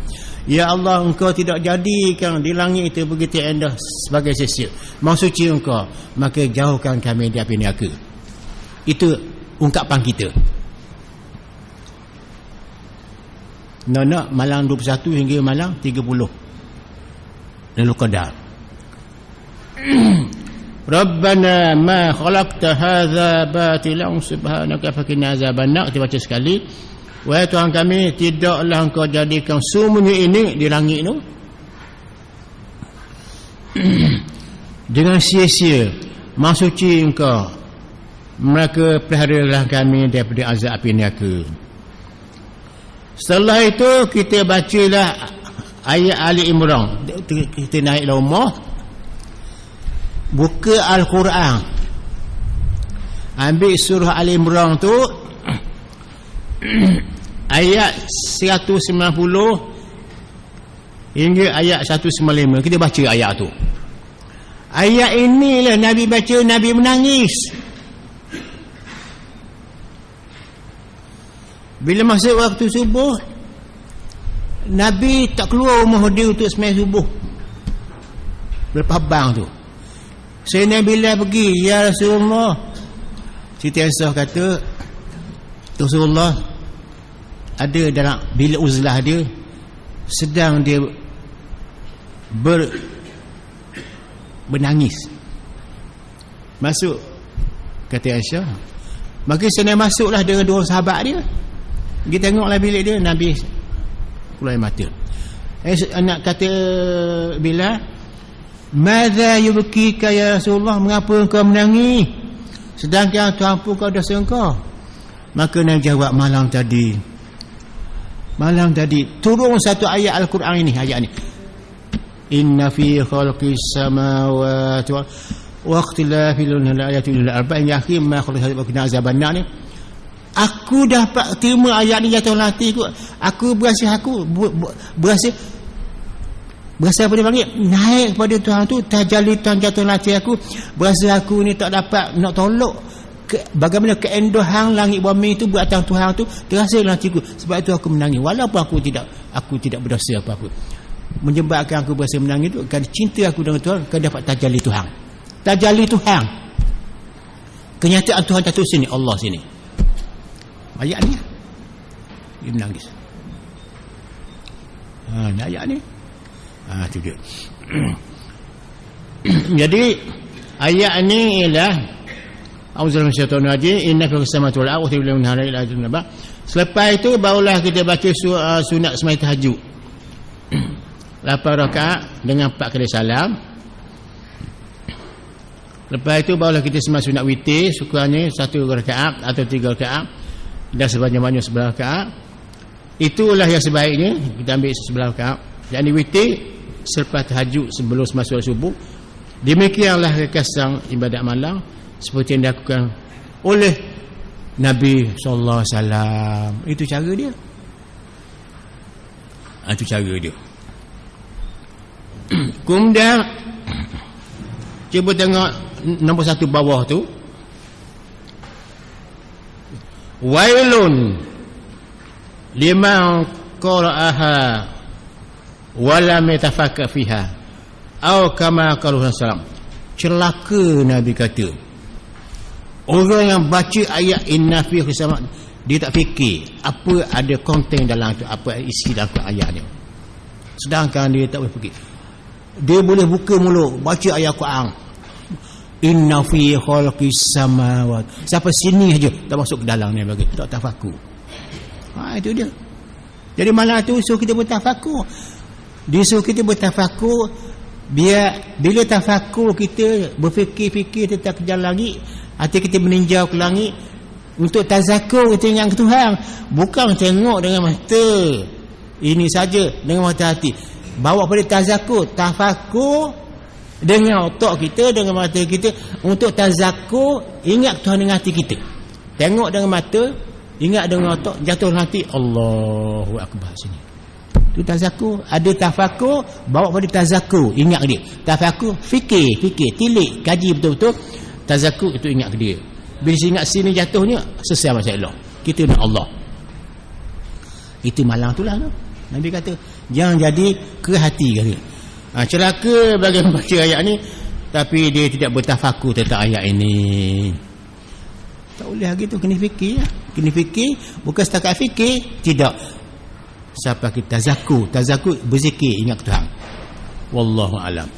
Ya Allah, engkau tidak jadikan di langit itu begitu indah sebagai sia-sia. Maha suci engkau, maka jauhkan kami dari api neraka. Itu ungkapan kita. Nak malam 21 hingga malam 30 Lailul Qadar. Rabbana ma khalaqta hadza batilan subhanaka faqina azabannar. Kita baca sekali. Wahai Tuhan kami, tidaklah engkau jadikan semuanya ini di langit itu dengan sia-sia. Maha suci engkau, maka peliharalah kami daripada azab api neraka. Setelah itu kita bacalah ayat Ali Imran. Kita naiklah rumah, buka Al-Quran, ambil surah Ali Imran tu ayat 190 hingga ayat 195. Kita baca ayat tu. Ayat inilah Nabi baca, Nabi menangis. Bila masuk waktu subuh, Nabi tak keluar rumah dia untuk sembahyang subuh. Lepas bang tu, Sayyidina Bilal pergi, ya Rasulullah. Siti Aisyah kata, Rasulullah ada dalam bila uzlah dia, sedang dia menangis. Masuk, kata Aisyah. Maka Sayyidina masuklah dengan dua sahabat dia. Kita tengoklah bilik dia, Nabi keluar mata. Anak kata Bilal, "Madza yubkika ya Rasulullah? Mengapa engkau menangis? Sedangkan Tuhan pun kau dosa engkau." Maka Nabi jawab, malam tadi turun satu ayat Al-Quran ini, ayat ini. Inna fi khalqis samawati wa ikhtilafil laili wal arba'in yakhim ma khalaqal wa azaban nar ni. Aku dapat terima ayat ni jatuh hati aku berasa apa dia panggil, naik kepada Tuhan tu, tajalli Tuhan jatuh hati aku, berasa aku ni tak dapat nak tolak bagaimana keendohan langit bumi itu buatan Tuhan tu terasa dalam hatiku. Sebab itu aku menangis walaupun aku tidak berdosa apa-apa. Menyebabkan aku berasa menangis itu kerana cinta aku dengan Tuhan, kerana dapat tajalli Tuhan. Tajalli Tuhan, kenyataan Tuhan jatuh sini, Allah sini. Ayat ni dia menangis. Ayat ni tu dia. Jadi ayat ni ialah auzubillahi minasyaitonir rajim, inna fis samawati wal ardi wa min hari ila ajrin. Selepas itu barulah kita baca sunat sembahyang tahajud 8 rakaat dengan 4 kali salam. Lepas itu barulah kita sembahyang sunat witir, sekurangnya 1 rakaat atau 3 rakaat dan sebanyak-banyak 11 rakaat. Itulah yang sebaiknya kita ambil 11 rakaat. Yang witir selepas tahajud sebelum masuk subuh. Demikianlah ringkasan ibadat malam seperti yang dilakukan oleh Nabi sallallahu alaihi wasallam. Itu cara dia. Itu cara dia. Kemudian cuba tengok nombor 1 bawah tu. Wailun liman qara'aha wa lam yatafakkar fiha aw kama qala sallam. Celaka Nabi kata orang yang baca ayat inna fi sama, dia tak fikir apa ada konten dalam tu, apa isi dalam ayat ni. Sedangkan dia tak boleh fikir. Dia boleh buka mulut baca ayat Quran, inna fi khalqis samawati, sampai sini aja, tak masuk ke dalam ni bagi tak tafakur. Itu dia. Jadi malam tu suruh kita bertafakur. Disuruh kita bertafakur, biar bila tafakur kita berfikir-fikir tentang kejayaan langit, hati kita meninjau ke langit. Untuk tazakur kita ingat ke Tuhan, bukan tengok dengan mata ini saja, dengan mata hati. Bawa pada tazakur, tafakur dengan otak kita, dengan mata kita. Untuk tazakur, ingat Tuhan dengan hati kita. Tengok dengan mata, ingat dengan otak, jatuh hati, Allahu Akbar sini. Itu tazakur. Ada tafakur, bawa pada tazakur, ingat dia. Tafakur, fikir, tilik, kaji betul-betul. Tazakur itu ingat ke dia. Bila ingat sini jatuhnya, selesai masalah. Kita nak Allah. Itu malam tu lah. Nabi kata, jangan jadi ke hati kata. Celaka bagi membaca ayat ni tapi dia tidak bertafakur tentang ayat ini. Tak boleh lagi tu, kena fikir lah. Kena fikir, bukan setakat fikir, tidak. Sampai kita tazakur berzikir, ingat Tuhan. Wallahu alam.